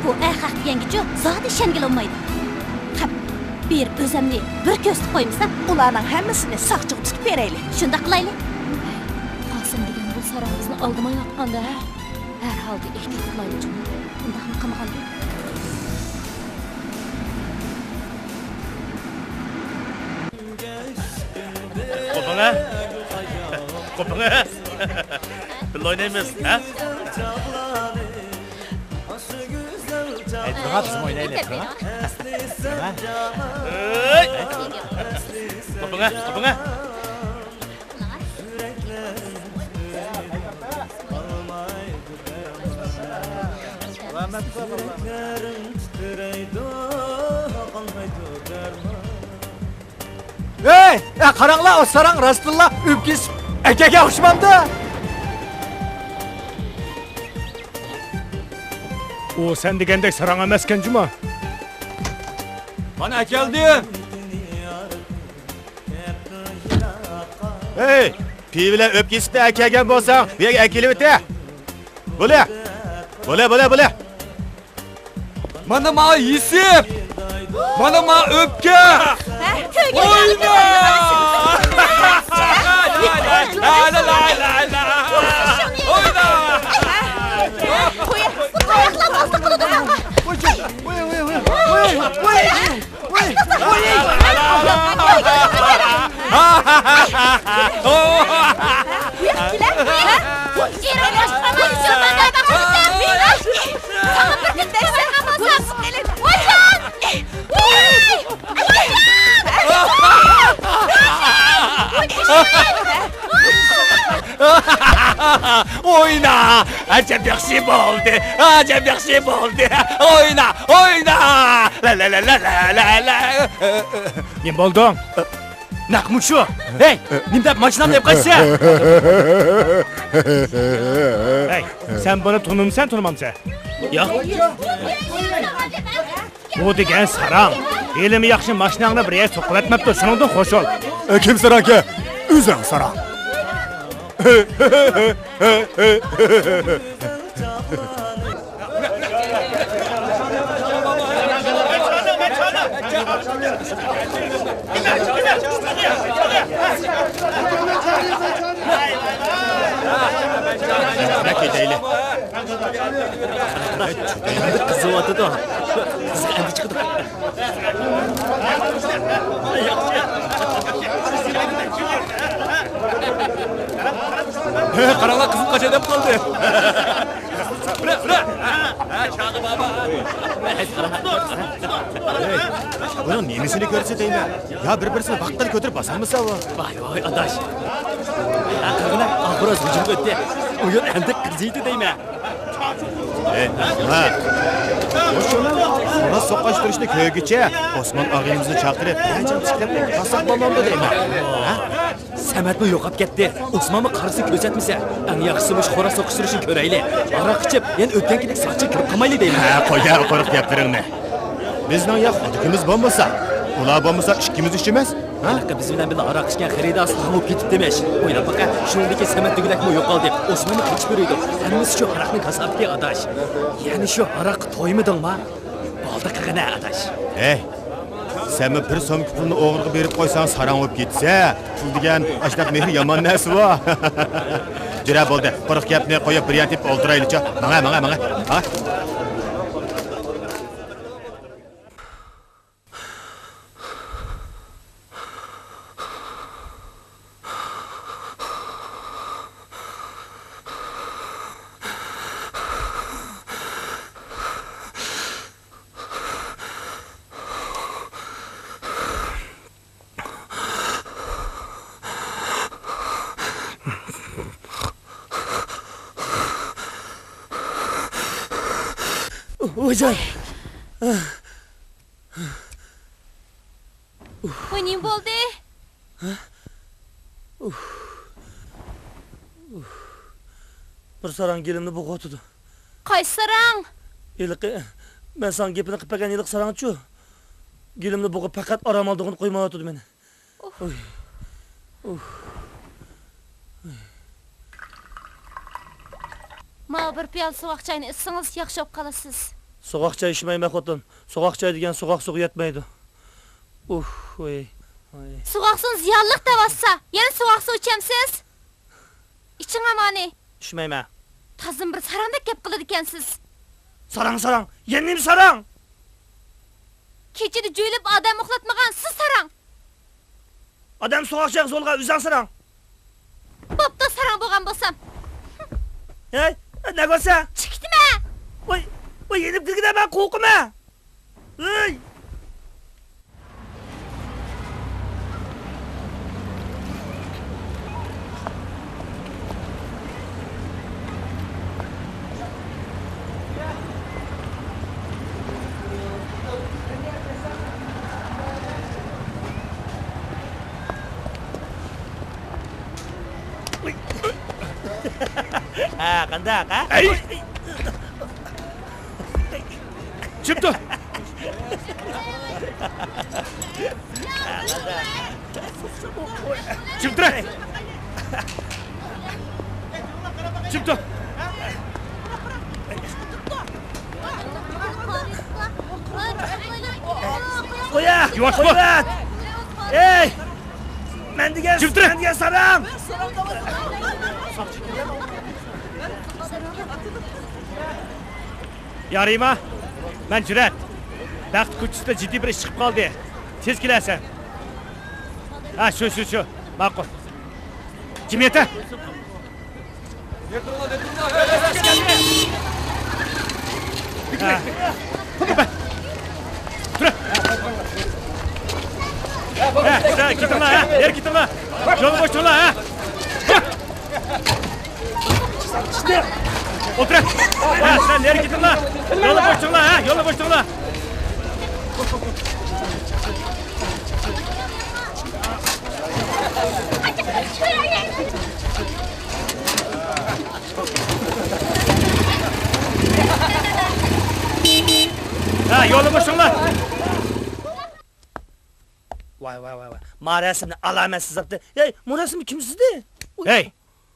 Bu erkak degenge zat işengeli olmaydı. Hep bir özemli bir köstü koymasa Ularning hammasini saqchiq tutib beraylik. şunda kılaylı. Kasım degen bu sarayımızın aldımay atqanda her halde ehtiyat kılaylı canım. Bundaqını qamagan. Kopana. Kopana. Bir oynayımız, ha? Bana bizim oynayalım, ha? Kopana, kopana. Hey, qaranglar, o sarang rastilla öpkis erkekga o'xshamamdi. O sen degandek sarang emaskan Juma. Mana keldim. Hey, pivile öpkisini ekegen bolsan, bir ekilip ete. Bule. Mana ma yisip. Mana ma öpke. Oyna! Oyna! Acayip yaxşı oldu. Acayip yaxşı oldu. Oyna! La la la la la la. Ne buldun? Naqmu shu. Hey, nimdap mashinamni deb qaytsa? Hey, sen bana tanımsan tanımamsan? Yo'q. Bu degen sarang. Elimi yaxshi mashinangni bir yer so'qlatmabdi, shuningdan xo'sh ol. Kim saraka? Üzan saran. Ne kedeyle? Kızı atıdı o. Kızı endi çıktı. Qaranglar qizim qacha deb qoldi. Bunun nemisini ko'rsataymi? Ya bir-birisini vaqtdan ko'tirib bosamisa bu? Vay adaş. Qirg'ina ahroz hujumga o'tdi. O'yin endi qiziydi deyman. Ha. Ona soqashtirishni ko'ygicha Osmon og'ayimizni chaqirib, qancha tiklab tasab bo'lmamdi deyman. Ha? Samatni yo'qab ketdi. Osmonmi qarisi ko'rsatmasa, eng yaxshisi mush xora soqishtirishni ko'rayli. Aroq ichib, yana o'tgandek soqchi kirib qolmayli deyman. Ha, qo'ya qo'riq gaptiringni. Bizning ya xodikimiz bo'lmasa, ular bo'lmasa ikkimiz ishimiz. Ha? Biz bilan birga aroq ichgan xaridor hamib ketib demish. O'ylab baqa, shuningdek Samat degilakmi yo'qoldi. Osmonni qichib berdi. Hammasi shu aroqni kasabga adash. Ya'ni shu aroq to'ymidingmi? Bo'ldi qirg'ina adash. Ey, sen mi bir so'm pulni o'g'riga berib qo'ysang sarang bo'lib ketsa, pul degan ashnaq mehr yomon narsa bu. Jira bo'ldi. Qo'riq gapni qo'yib bir yantib o'ldiraylikcha. Mana. Ha? Hocam. Voy nim bo'ldi? Bir sarang gelimni bo'g'otdi. Qaysi sarang? Yiliqi men san gapini qilib bergan yiliq sarangchu. Gelimni bo'g'ib faqat orom oldig'ini qo'ymayotdi meni. Oy. Ma bir piyal soğuq çayını içsiniz yaxshi bo'lib qolasiz. Soğuq çay içmeyme xotin. Soğuq çay degan soğuq suv yetmaydi. Oy. Soğuq suv ziyonliq davassa, yana soğuq suv içemsiz? İçin amani. İçmeyme. Tazım bir sarandek gap qiladi ekansiz. Sarang. Yenim sarang. Kechida jo'ylab odam uxlatmagan siz sarang. Adam soğuq çay zo'lga uzan sarang. Bo'pti sarang bo'lgan bo'lsam. Hey, ne görse? Chiqdimi? Oy yenip kirgide ben korkuma. Hey. Ha, kandak ha? Ey! Çıktı. Çıktı. Çıktı. Oya! Yavaş bak. Oylat! Hey! Men Çıktı. digen sarang! Yarayma. Ben Cüret. Bəxt kuchusida ciddi bir ish chiqib qoldi. Tez kelasan. Ha, shu. Ma'qul. Kim yeta? Tur. Sen gitme ha. Yer gitme. Yolu boş yola ha. Otur. Ha, sen nereye gittin lan? Yolu boş yola ha. Yolu boş yola. Ha, yolu boş yola. Vay. Ma resimni alametsiz zaptı. Hey, bu resim kimsizdi? Hey,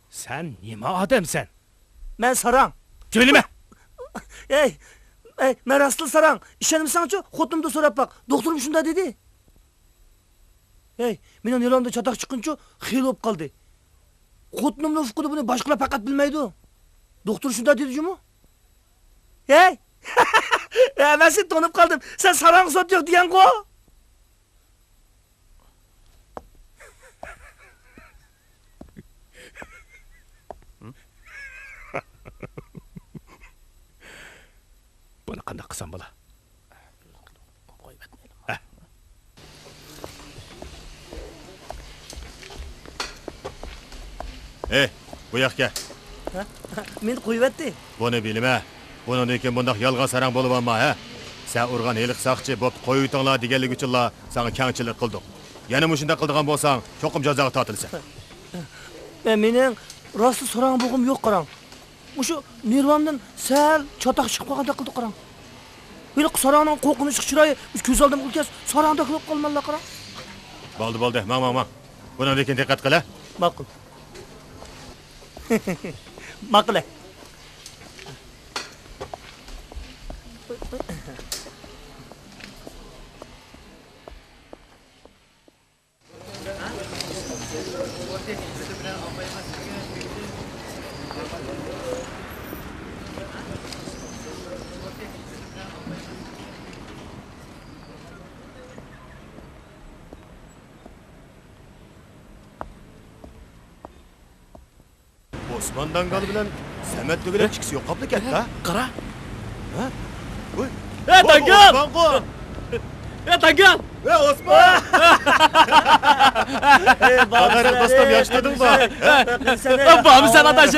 sen nima adamsan? Men sarang. Söyleme. Hey, men rastlı sarang. İşenimsançu, xotinimni so'rab bak. Doktorum shunda dedi. Hey, mening yo'limda chatoq chiqquncha xiyl bo'lib qoldi. Xotinimning ufqida buni boshqalar faqat bilmaydi. Doktor shunda dedi-mu? Hey! Men seni tonib qoldim. Sen sarang sot yo'q degan-ku. Buni qanday qilsam bo'la? Bu yoqqa. Men qo'yibdi. Buni bilma. Bundan keyin bundaq yolg'on sarang bo'lib olma, ha? Sen urgan heliq saqchi bo'p qo'yutinglar deganlik uchunlar sana kangchilik qildik. Yana mushunda qildigan bo'lsang, cho'qim jazoga tortilsan. Mening rostli sarang bo'g'im yo'q qarang. Mushu nervamdan sal chatoq chiqib qolganda qildi qarang. Böyle sarangning qo'rqinchli chiroyi ko'z oldimga o'tkaz, sarangda qilib qolmanlar qarang. Bo'ldi. Mang. Bundan keyin diqqat qil, ha? Ma'qul. Ma'qul. Osman Dangal bilan Samet tugilib chiqisi yo'q qopli katta. Qara. Ha? Voy. Dangal! Osman qo. Dangal! Osman! Bağır dostum, yaşladın mı? Bağır mısın adaşı?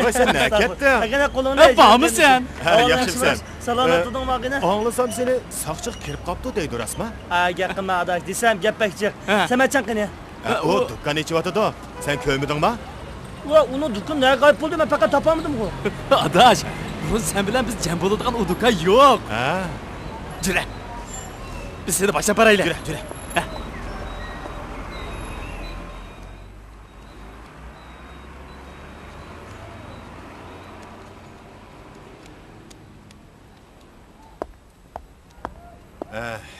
Vay sen ne kettin? Gene kolunu Bağır mısın? Ha, yaxşımsan. Salamat tudun vaqine. Anlasam seni saqchiq kirib qapti deydi rasma. Ha, gap qilma adaş desam gapakchiq. Samatchan qani. O dukkan ichyotidi. Sen ko'midingmi? Va uni dukkan ne g'oyib bo'ldi, men faqat topolmadim-ku. Adaş, bu sen bilen biz cem bo'ladigan uduka yok. Ha. Jüre. Biz seni başa parayla. Jüre.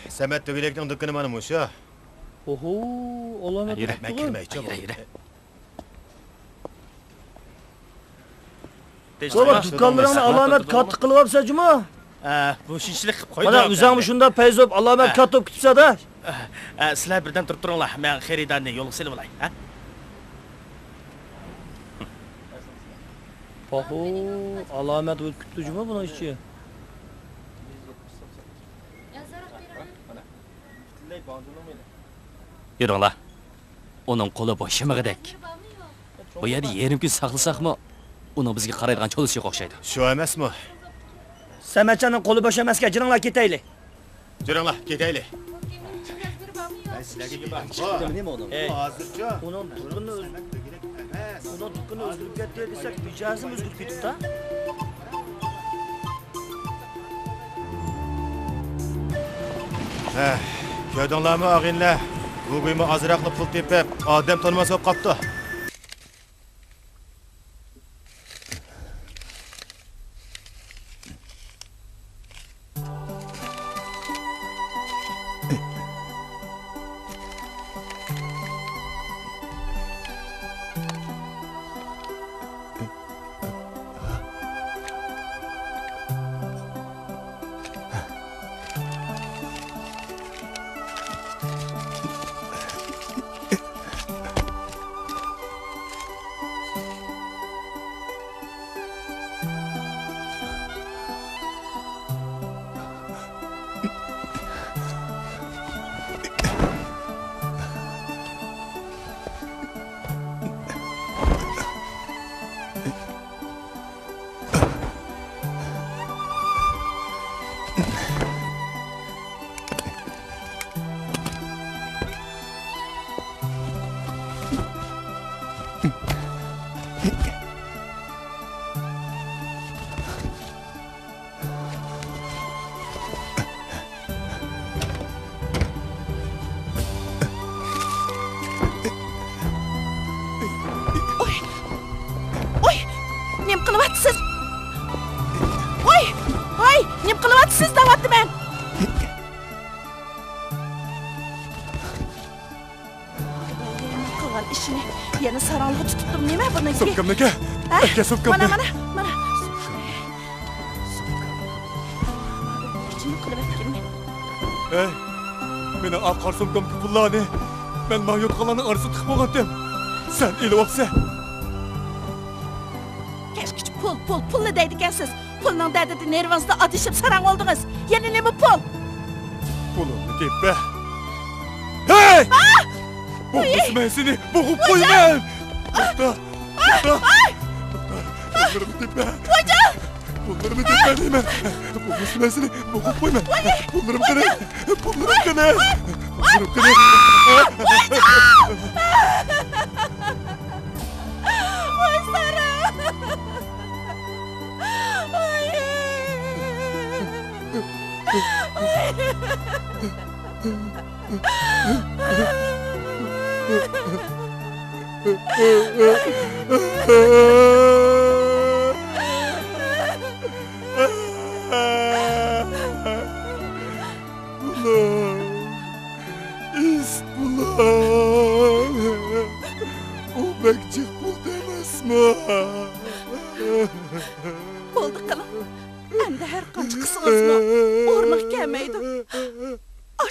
Samet Tögülek'nin dükkanı mana mushu. Oho, alamat. Yürü, Men kirmaychi. Yürü. Baba dükkanlarına alamat katı qilib olsa juma. Bu şişlik qilib qo'ydi. Mana o'zingmi shunda payzob alamat katib kutsa-da. Sizlar birdan turib turinglar. Men xaridorni yo'lga silib olay, ha? Oho, alamat o'tkitdi juma buni ichi. Yuringlar. Uning qo'li boshimig'idek. Bu yerda yerim kun saqlasaqmi, uni bizga qaraydigan cho'lisi yo'q o'xshaydi. Shu emasmi? Samatchaning qo'li bo'sh emasga, jiringlar ketaylik. Juringlar, ketaylik. Ben sizlarga gapirdim. Hozircha Uning dukkanini o'zgarib ketdi desak, mijozim o'zgarib ketibdi. Ko'rdinglarmi og'inlar? Bu buymi ozroqli pul tepib, odam tanimasa bo'lib qopti. Nem qilib Voy, nem qilib deyapti men. Qilgan ishini yana sarong'i tutibdim, nima buniki? So'pkamniki. Aka so'pkamni. Mana. Ichini qilib aytganman. Ey, meni aqar so'pkamni pullarni men mayot qalanni arzu tiqib olgandim. Sen ilib olsa. Keşke pul ne deydi ekansiz? Pulning dardida nervingizda atishib sarang oldingiz. Yana nima pul? Pulumni teppa. Hey! Ben seni boğup koymayayım. To'xta. Pullarımı teppa. Pullarımı teppa deyman. Ben seni boğup koyma. Pullarım qani? Pullarım qani? Voy Sara! O bekçik pul demesmi? Bo'ldi qilib. Endi har qancha qilsangizmi o'rniq kelmaydi.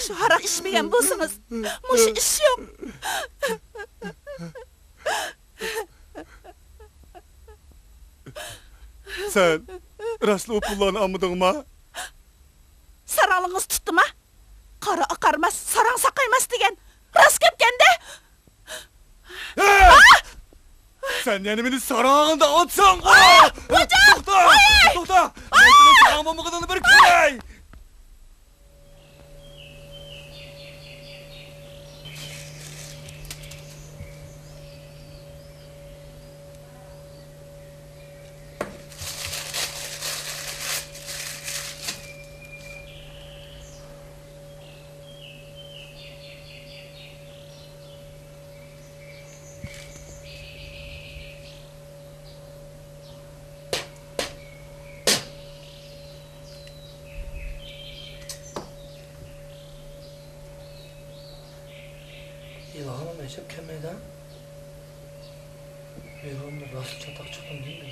Shu haraq ichmagan bo'lsangiz, mush ish yo'q. Sen rasli o pullarni almadingmi? Saralığınız tutdimi? Qara aqarmas, sarang saqaymas degan. Rast kepkende. Sen yani beni sarağında atsan. Hocam! Tohta! Ben senin sarağıma mı kadar bir kere? İlhanım Recep kemeyden. İlhanımda rasıl çatak çıktım değil mi?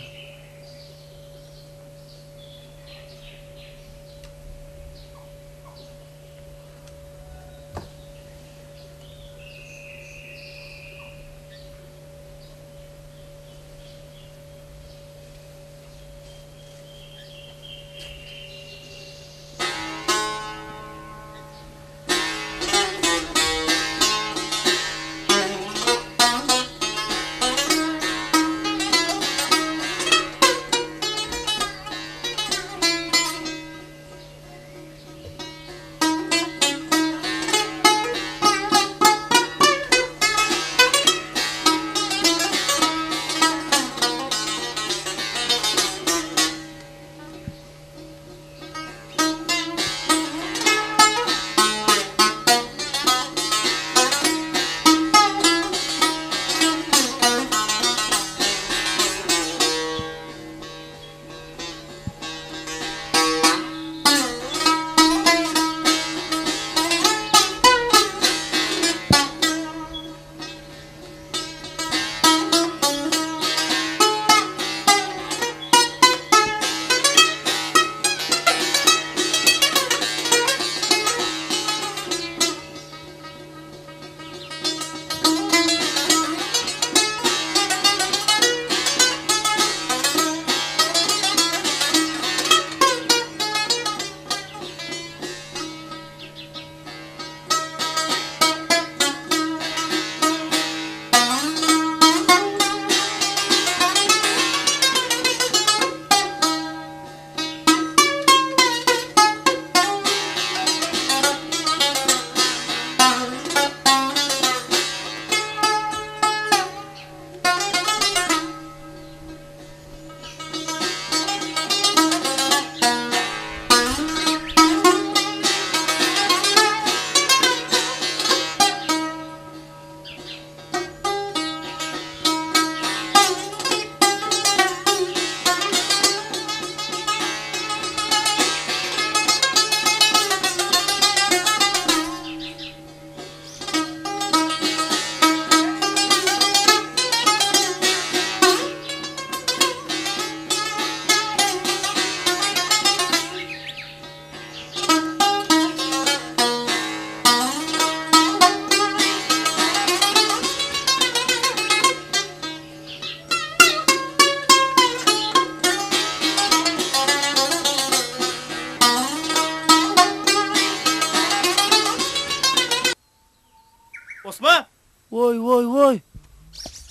Osman! Voy voy voy.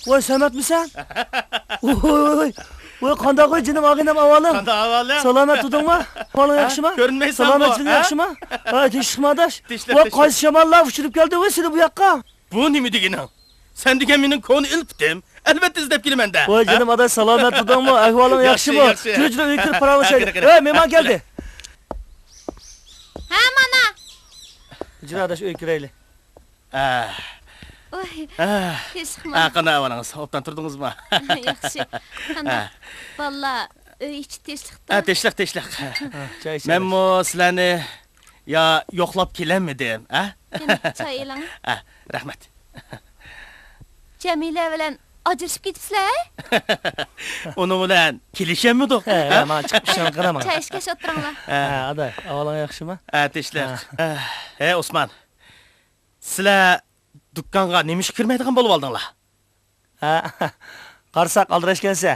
Voy Samet misan? Voy voy. Voy qanday qo'y jinim og'inam avalim. Qanday avalim? Salomat tudingmi? Qo'ling yaxshimi? Ko'rinmaysan bu. Salomatchilik yaxshimi? Ha, tekshirmadash. Tishlab, Voy tishlab. qaysi shamollar uchirib keldi voy seni bu yoqqa? Bu nima deganing? Sen degan mening koni ilpdim. Albatta izlab kelmanda. Voy jinim adash salomat tudingmi? Ahvoling Yaxshi, yaxshimi? yaxshi. Juda uy kirib paramoshaydi. Qara, qara. Ey, mehmon keldi. Ha, mana. Jira adash uy kirayli. Oy, Ah. tezxima. Qanday avalingiz? Obdan turdingizmi? Yaxshi. Qanday? Valla, uy ichi tezlikda. Teshliq. Choy ichamiz. Men mo sizlarni ya yo'qlab kelanmidim, ha? Choy eling. Rahmat. Jamila bilan ajrashib ketibsizlar? Uni bilan kelishammidik? Ha, men chiqishim qaraman. Choy ichga o'tiringlar. Ha, aday, avaling yaxshimi? Teshliq. Osman. Sizlar dukkanga nima ish kirmaydigan bo'lib oldinglar? Ha, qarsak aldirashgansa,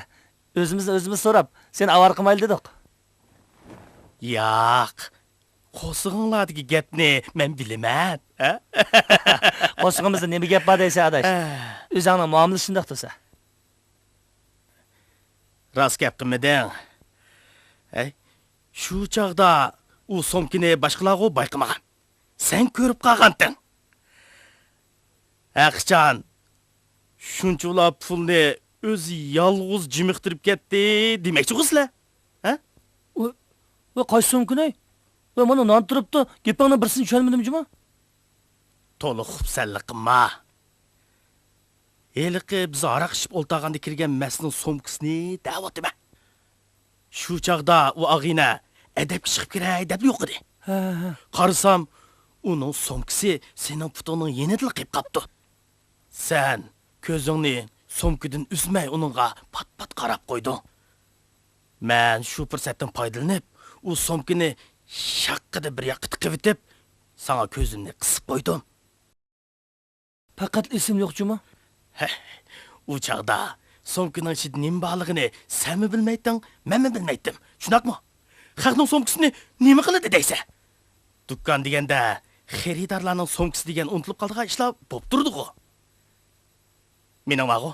o'zimiz so'rab, sen avar qilmayli dedik. Yo'q. Qo'sig'inglardagi gapni men bilaman. Qo'shig'imizda nima gap bor deysa adash? O'zingning muomalasi shundoq tursa. Rost gap qilmading. Shu chog'da u somkini boshqalarga bayqamagan. Sen ko'rib qolganding. Aqchan, shunchalar pulni o'zi yolg'iz jimiqtirib ketdi demoqchi o'sizlar? Va qaysi so'mkini? Va mana non turibdi, gapingni birsini tushunmadim juma. To'liq xubsanlik qilma. Eliqi biz aroq ichib o'ltaganda kirgan masning so'mkisini da'vatime. Shu chog'da u ag'ina adab chiqib kiray deb yo'q edi. Qarasam, uning so'mkisi sening putingning yenidil qilib qapti. Sen ko'zingni so'mkidan uzmay uningga pat-pat qarab qo'yding. Men shu fursatdan foydalanib, u so'mkini shaqqida bir yoqqa tiqib etib, sana ko'zimni qisib qo'ydim. Faqat esim yo'q juma. U chaqda so'mkining ichida nima borligini sen bilmayding, men bilmaydim. Shunaqmi? Xalqning so'mkisini nima qiladi deysa? Dukkan deganda xaridorlarning so'mkisi degan unutilib qolgan ishlar bo'lib turdi-ku. Mening vaqo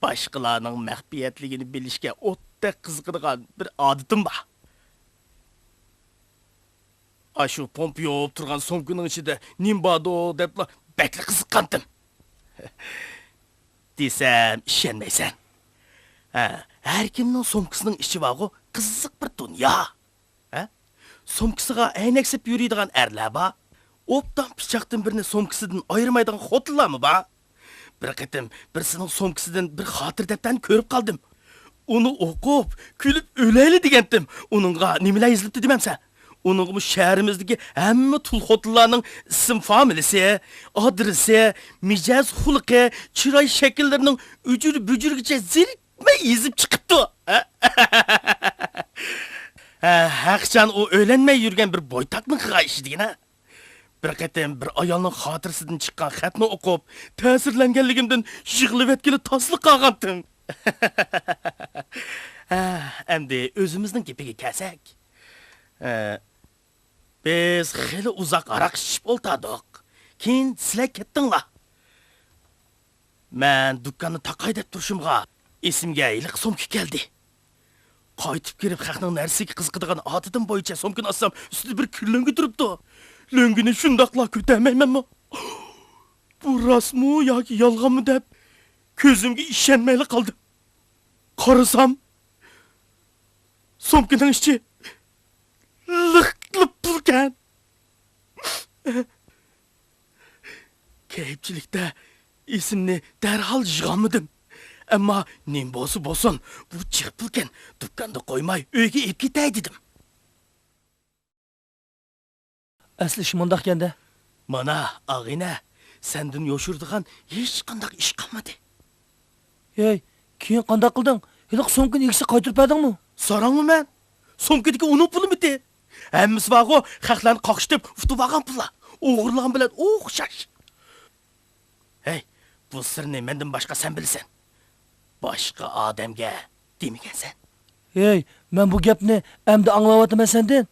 boshqalarning maxfiyatligini bilishga o'tda qiziqadigan bir odatim bor. Ashu pompiyo olib turgan so'mkining ichida nima bordi deb bakli qiziqqandim. Desem ishonmaysan. Har kimning so'mkisining ichi bor, qiziq bir dunyo. So'mkisiga aynaksib yuradigan erlar bor. Opdan pichoqdan birini so'mkisidan ayirmaydigan xotinlarmi bor? Bir qitim birisining so'mkisidan bir xotir daftarni ko'rib qoldim. Uni o'qib, kulib o'layli degandim. Uningga nimalar yozilibdi demamsan? Uning bu shahrimizdagi hamma tul xotinlarning ism familiyasi, adresi, mijoz xulqi, chiroy shakllarining ujur-bujurgacha zirikmay yozib chiqibdi. Haqchan o o'ylanmay yurgan bir boytaqning qilgan ishidigina. Bir qatim bir ayolning xotirasidan chiqqan xatni o'qib, ta'sirlanganligimdan yig'ilib etkili tasliq qolgandim. Endi o'zimizning gapiga kelsak. Biz xili uzoq aroq ichib o'ltirdik. Keyin sizlar ketdinglar. Men dukkanni taqay deb turishimga esimga iliq so'mki keldi. Qaytib kirib xalqning narsiga qiziqadigan odatim bo'yicha so'mkini olsam, ustida bir kirlangi turibdi. Löngini shundoqla ko'tarmaymanmi? Bu rostmi yoki yolg'onmi deb ko'zimga ishonmay qoldim. Qarasam, so'mkining ichi liqlib turgan. Keyipchilikda esimni darhol yig'olmadim. Ammo nim bo'lsin, bu chiqib dukkanda qo'ymay uyga ep ketay dedim. Asli ish mundaq ekan-da. Mana, ag'ina, sendan yoshirdigan hech qanday ish qolmadi. Ey, keyin qanday qilding? Hiliq so'mkini egisi qaytirib berdingmi? So'rangmi men? So'mkidagi uning puli miti? Hammasi bor-ku, xalqlarni qoqishib, utib olgan pullar. O'g'irlagan bilan o'xshash. Hey, bu sirni mendan boshqa sen bilsan. Boshqa odamga demagansan. Ey, men bu gapni endi anglayapman sendan.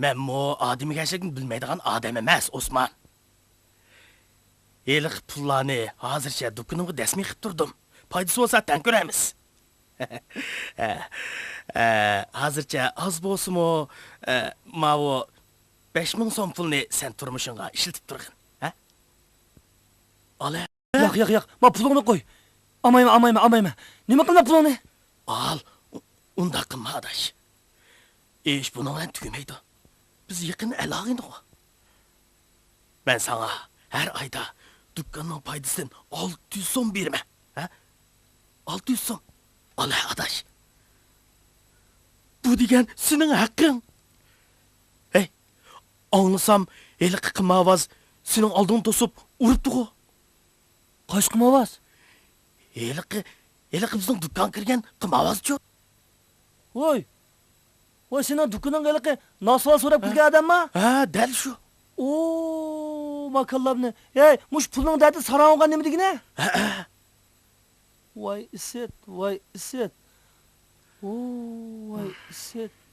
Men mo odamgarchilikni bilmaydigan odam emas, Osman. Eliq pullarni hozircha dukkanimga dasmiy qilib turdim. Foydasi bo'lsa tan ko'ramiz. Hozircha az bo'lsa-mo, mavo 5000 so'm pulni sen turmushingga ishlatib turgin, ha? Ola. Yo'q, ma pulingni qo'y. Olmayman. Nima qilma pulingni? Al, unda qilma adash. Ish bundan bilan tugamaydi. Biz yaqin aloqindik. Men sana her ayda dükkanın paydasından 600 so'm berme. Ha? 600 so'm. Allah adaş. Bu degan senin haqqing. Hey, anlasam eli qimavaz senin aldığın tosup urupdu-ku. Qaysi qimavaz? Eli bizning dükkan kirgan qimavaz-chu. Voy, senin dükkanın eliqi nasıl so'rab kirgan odammi? Ha, dal shu. Oo, makallabni. Ey, mush pulning dadi sarang'ga nima degina? Voy, iset. Oo,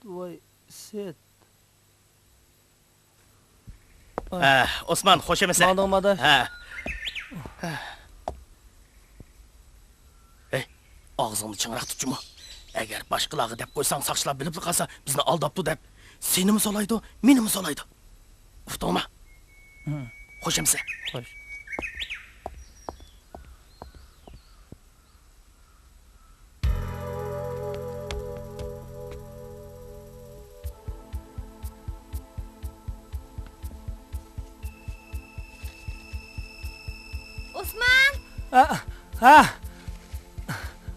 voy, iset. Osman, xo'sh emas? Mağdığım adaş. Ha. Ey, ağzını çıngırak tutchuma. Agar boshqalarga deb qo'ysang, saqchilar bilib qolsa, bizni aldabdi deb, seni mi solaydi, meni mi solaydi? Uftoma. Xo'sh emas? Xo'sh. Osman! Ha,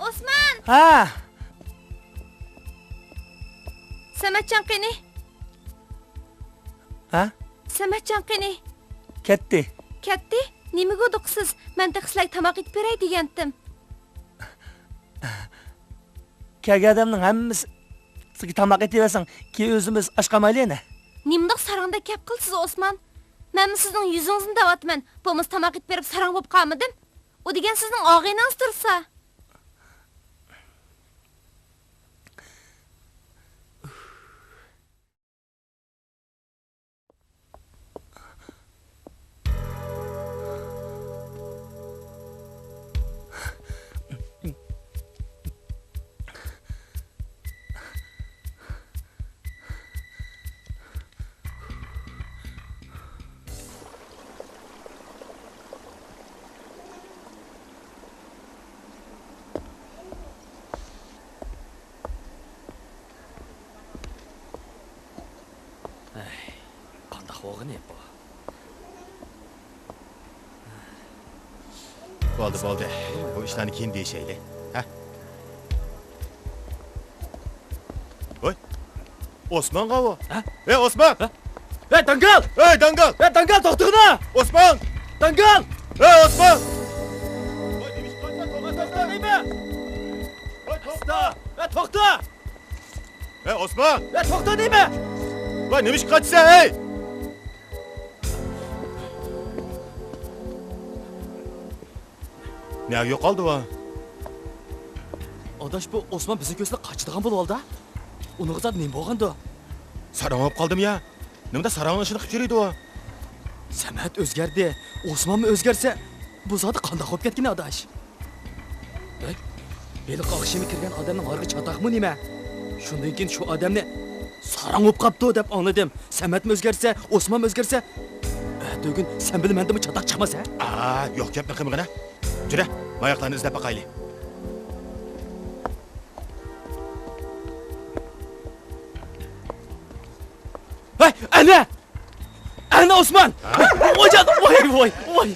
Osman! ha. Samatjon qani? Ha? Samatjon qani? Ketdi. Ketdi? Nimaga uduqsiz? Men sizlarga tamoq etib beray degandim. Kelgan adamning hammasi sizga tamoq etaversang, keyin o'zimiz ashqamaylik-ne. Nimdoq sarangda kep qilsiz Osman? Men sizning yuzingizni davatman. Bo'lmasa tamoq etib berib sarang bo'lib qolmadim. U degan sizning og'inangiz tursa. Qanday xo'g'ini bu? Bo'ldi. Bu ishlarni keyin deyishaylik. Ha? Voy. Osman qavo? Ha? Ey Osman! Ey, dangal! Ey dangal! Ey, dangal, to'xtag'ina! Osman! Dangal! Ey Osman! To'xta deymi? To'xta! Ey, to'xta! Ey Osman! Ey, to'xta deymi? Voy, nima ish qilyapsan, ey? Nega yo'qoldi va? Adash, bu Osman bizni ko'zda qochadigan bo'ldi. Uni qizat nima bo'lgandi? Sarang olib qoldim ya. Nimada sarangni ishini qilib yuriydi va? Samat o'zgardi. Osmonmi o'zgarsa, bu zot qanday bo'lib ketgan adash? Ey, beli qoqishimi kirgan odamning orqa chatoqmi nima? Shundan keyin shu odamni sarang bo'lib qopdi deb anladim. Samatmi o'zgarsa, Osmonmi o'zgarsa, bugun sen bilmandimi chatoq chiqmasa? Yo'q gapni qilmag'ina. Jura, oyoqlarni izlab baqaylik. Hey, ana Osman! O'jad, voy. Voy.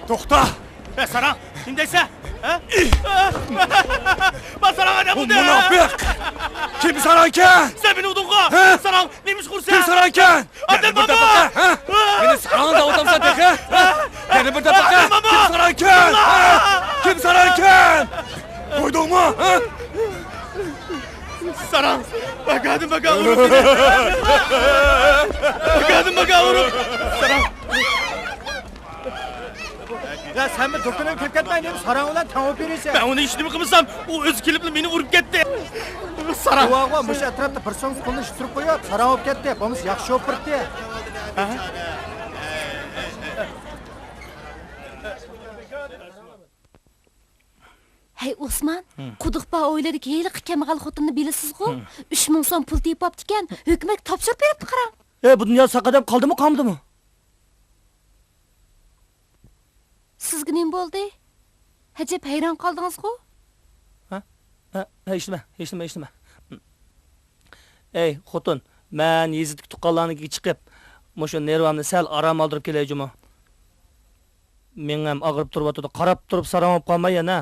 To'xta! Sarang, kimdaysa? Ha? Ben sarang adam Bu oldu. munofiq! Kim sarankan? Sen beni udun ha? Ha? Sarang, neymiş kursa? Kim sarankan? Adem baba! Ha? Meni sarangda o'tamsan dek, ha? Yana bir daqiqa. Adem baba! Kim sarankan? Kim sarankan? Qo'ydingmi, ha? Sarang, bakadım baka vurup beni. Bakadım baka vurup. Sarang. Ya sen mi doktorun kelip ketmeyin dedim. Sarang ulan tavuk verirsen. Ben onu işini mi kımırsam, o öz kilipli beni vurup gitti. Sarang. Uvağa muş etrafta bir so'ng qo'lni tuturib qo'yib, sarang olib ketdi. Bo'lmasa yaxshi o'pirdi. Hey Osman, quduqpa o'yladik heyli kambag'al xotinni bilasiz-ku? 3000 so'm pul tepibdi-kan, hukumat topshirib beribdi qarang. Bu dünya saqadam qaldimi, qolmadimi? Sizga nima bo'ldi? Hajab hayron qoldingiz-ku? Eshitma. Ey, xotin, men yezitlik tuqqanlarnikiga chiqib, mushu nervamni sal aram oldirib kelajimi? Men ham og'rib turibdi, qarab turib sarang olib qolmay yana.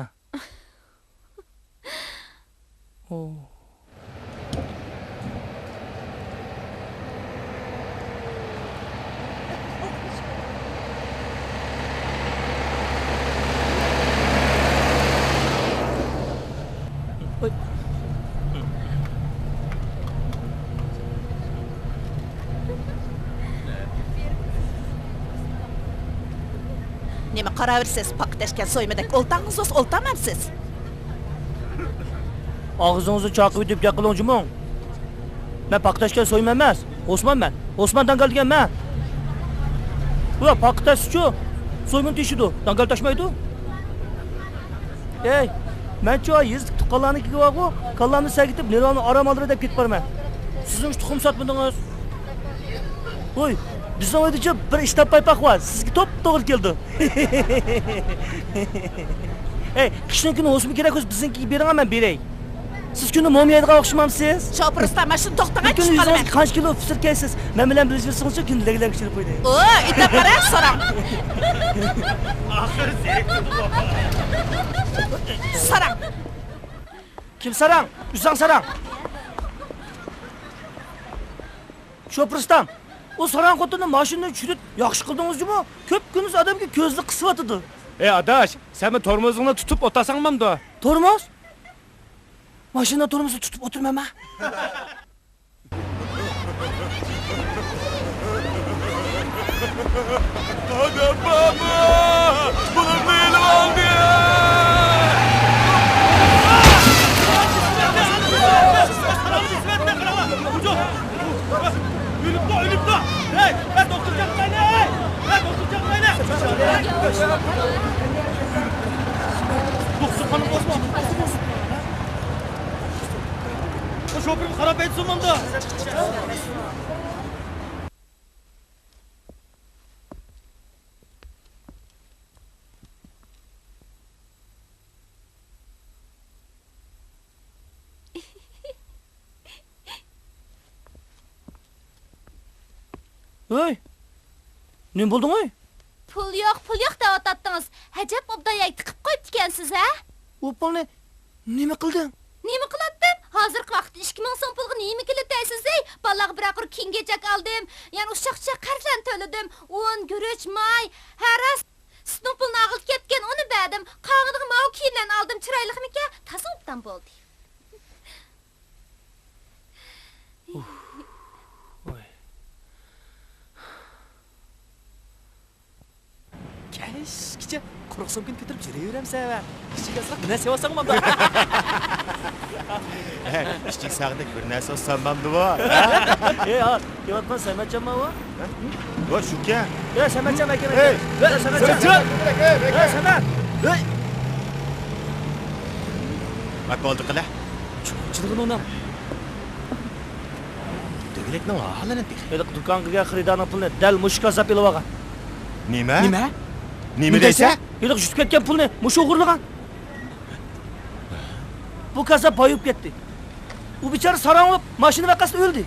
Nima qaraversiz, paktashgan so'ymadak oltangiz o'z oltamansiz. Ağzınızı çakıp edip yakılınca ben paktaşken soyma emas. Osman ben. Osman dangal ben. Ula paktaş şu. Soymun tişidu. Dangal taşmaydı. Ey. Ben çoğa yazdık tukallarını ki vagu. Kallarını sergitip Nervan'ı aramaları edip git barmen. Sizin şu tukum satmadınız. Oy. Bizden oydaca bir iştap paypak var. Sizgi top doğru geldi. Ey. Kışın günü olsun bir gerek olsun. Bizimki birin hemen birey. Siz kuni momiyaydigan o'xshamamsiz? Shopirisdan mana shuni to'xtagan Kuni chiqib qolaman. yuzingizga qancha kilo fisirkaysiz? Men bilan birga yursangiz kundagilar kichirib qo'ydi. O, ita qara, so'rang. Ahir zerikti bu. So'rang. Kim sarang? Yuzang sarang. Shopirisdan. O sarang xotinni mashinadan tushirib yaxshi qildingizmi? Ko'p kunuz odamga ko'zni qisib atadi. Ey adaş, sen mi tormozunu tutup otasanmam da? Tormoz? Maşında tormozu tutup oturmam ha. Adem baba! Bunu benim aldı ya! Ölüp da! Hey! Ben doktor çakmayın! Hey! Ben doktor çakmayın! Doktor hanım bozma! O şoförümü harap etsin da! Hey! Ne buldun oy? Pul yo'q deb otattınız. Hajab obdayay tiqib qo'yibdikansiz, ha? O pulni nima qilding? Nima qilatdim? Hozirgi vaqtda 2000 so'm pulga nima qilataysiz, ey? Balaga bir aqir kengajak aldim. Yani uşaqcha qarzan to'ladim. Un, guruch, may, haras. Sizning pulni ag'il ketgan, uni berdim. Qog'idagi mav kiyimlarni aldim. Chiroylimi-ka? Toza obdan bo'ldi. Keşke quruq so'mkani ko'tarib yuraveramsan. Kichik asraq nima sevasanmam da. Kichik sağdek bir narsa olsamamdı bu. Ey ha, yotman Samatcan mı o? Bu şuka. Ey Samatcan ekan. Hey! Samatcan. Ey Samat. Hey! Bak oldu qila. Chilig'ini o'ynab. Dögülekning ahli nedir? Ey do'konga xaridarning pulni dal mushka zap ilib olgan. Nima? Nima? Nima deysa? Ey tushib ketgan pulni mush o'g'irlagan. Bu kasab boyib ketdi. U bichara sarang olib mashina vaqasida o'ldi.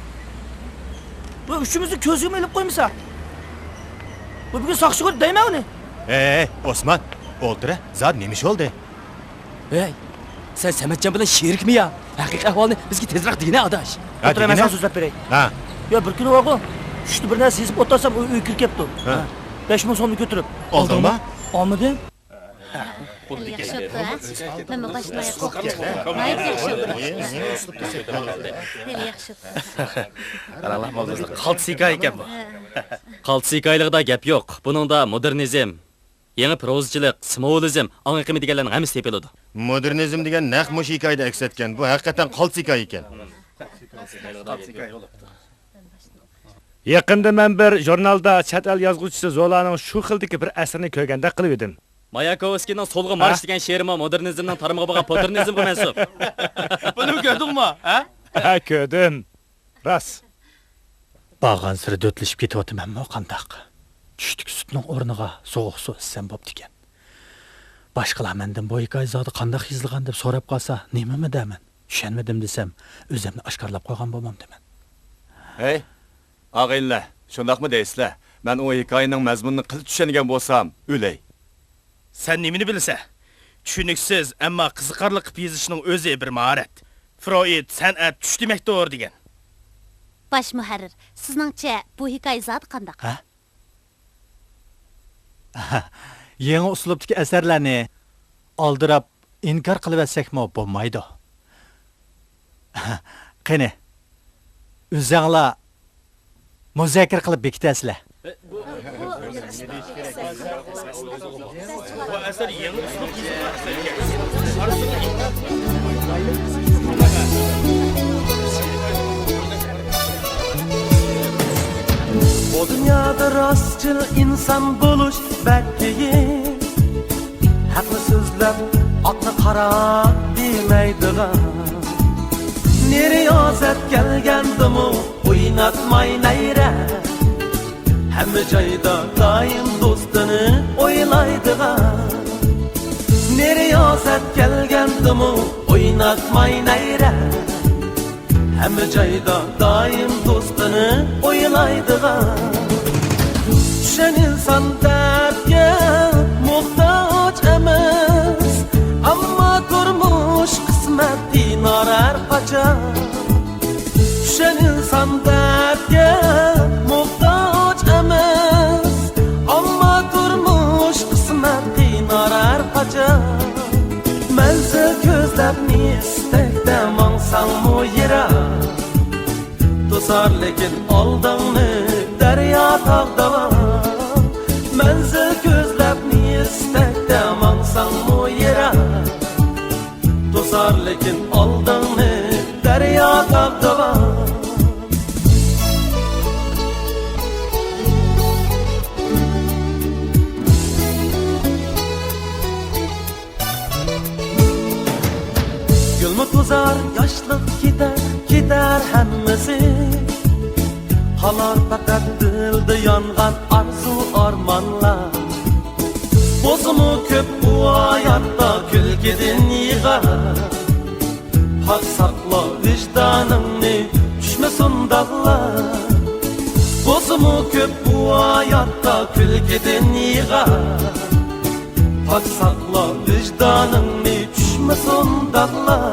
Bu uchimizni ko'zga ilib qo'ymasa. Bu bugun soqchi ko'rib deyman uni. Osman, o'ldir. Zat nemish oldu? Hey, sen Sametcan bilan sherikmi ya? Haqiqiy ahvolni bizga tezroq degina adash. O'tir, men sana so'zlab beray. Ha. Yo, bir kuni o'g'il, tushdi bir narsa sezib o'tirsam, uy kirib kelibdi. 5000 so'mni ko'tarib. Oldingmi? Olmadim. Yaxshi o'tdi. Nima boshlayapsiz? Mayli yaxshi o'tdi. Yaxshi o'tdi. Allah bo'lsin. Qaltsika ekan bu. Qaltsikaligida gap yo'q. Buningda modernizm, yangi prozchilik, simvolizm, аңqimi deganlarning hammasi tepiladi. Modernizm degan naq mush hikoyada aks etgan. Bu haqiqatan qaltsika ekan. Yaqinda men bir jurnalda chet el yozuvchisi Zolaning shu xildagi bir asarni ko'rganda qilib edim. Mayakovskiyning So'lg'i marsh degan she'rimi modernizmning tarmog'i bo'lgan posternizmga mansub. Buni ko'rdingmi, ha? Ha, ko'rdim. Ras. Bağan siri dötlüşüp ketiyotimanmi qandaq? Tushdik sutning o'rniga sovuq suv issam bo'pti ekan. Boshqalar mendan bu hikoya zodi qandaq yozilgan deb so'rab qolsa, nimami deyman? Tushunmadim desam, o'zimni oshkorlab qo'ygan bo'lmam deman. Hey, og'aylar, shundaqmi deysizlar? Men o hikoyaning mazmunini qilib tushungan bo'lsam, o'lay. Sen nimini bilsa? Tushuniksiz, ammo qiziqarli qilib yozishning o'zi bir mahorat. Freud san'at tush demakdir degan. Baş muharrir, sizningcha bu hikoya zot qandaq? Ha? Yangi uslubdagi asarlarni oldirab inkor qilib atsakmi bo'lmaydi. Qani, o'zinglar muzokara qilib bekitasizlar. Bu asar yangi uslub Bu dünyada rastçıl insan buluş bekleyin. Haklı sözler aklı kara demeydiler. Ne riyazet gelgendim o oynatmay neyre. Hem cayda daim dostunu oylaydılar. Ne riyazet gelgendim o oynatmay neyre. Hem cayda daim dostunu oylaydılar. Düşen insan dertke muhtaç emez. Ama durmuş kısmet dinar her paça. Düşen insan dertke muhtaç emez. Ama durmuş kısmet dinar her paça. Menzil gözlep ni istekte mansal mu yere. Tosar lekin aldığını derya tağdalar. Menzil gözlep ni istekte mansal mu yere. Tosar lekin aldığını derya tağdalar. Gülmü tuzar, yaşlık gider hemmesi. Halar fakat dilde yangan arzu armanlar. Bozumu köp bu hayatta külgedin yığar. Hak sakla vicdanını düşmesin dağlar. Bozumu köp bu hayatta külgedin yığar. Hak sakla vicdanını düşmesin dağlar.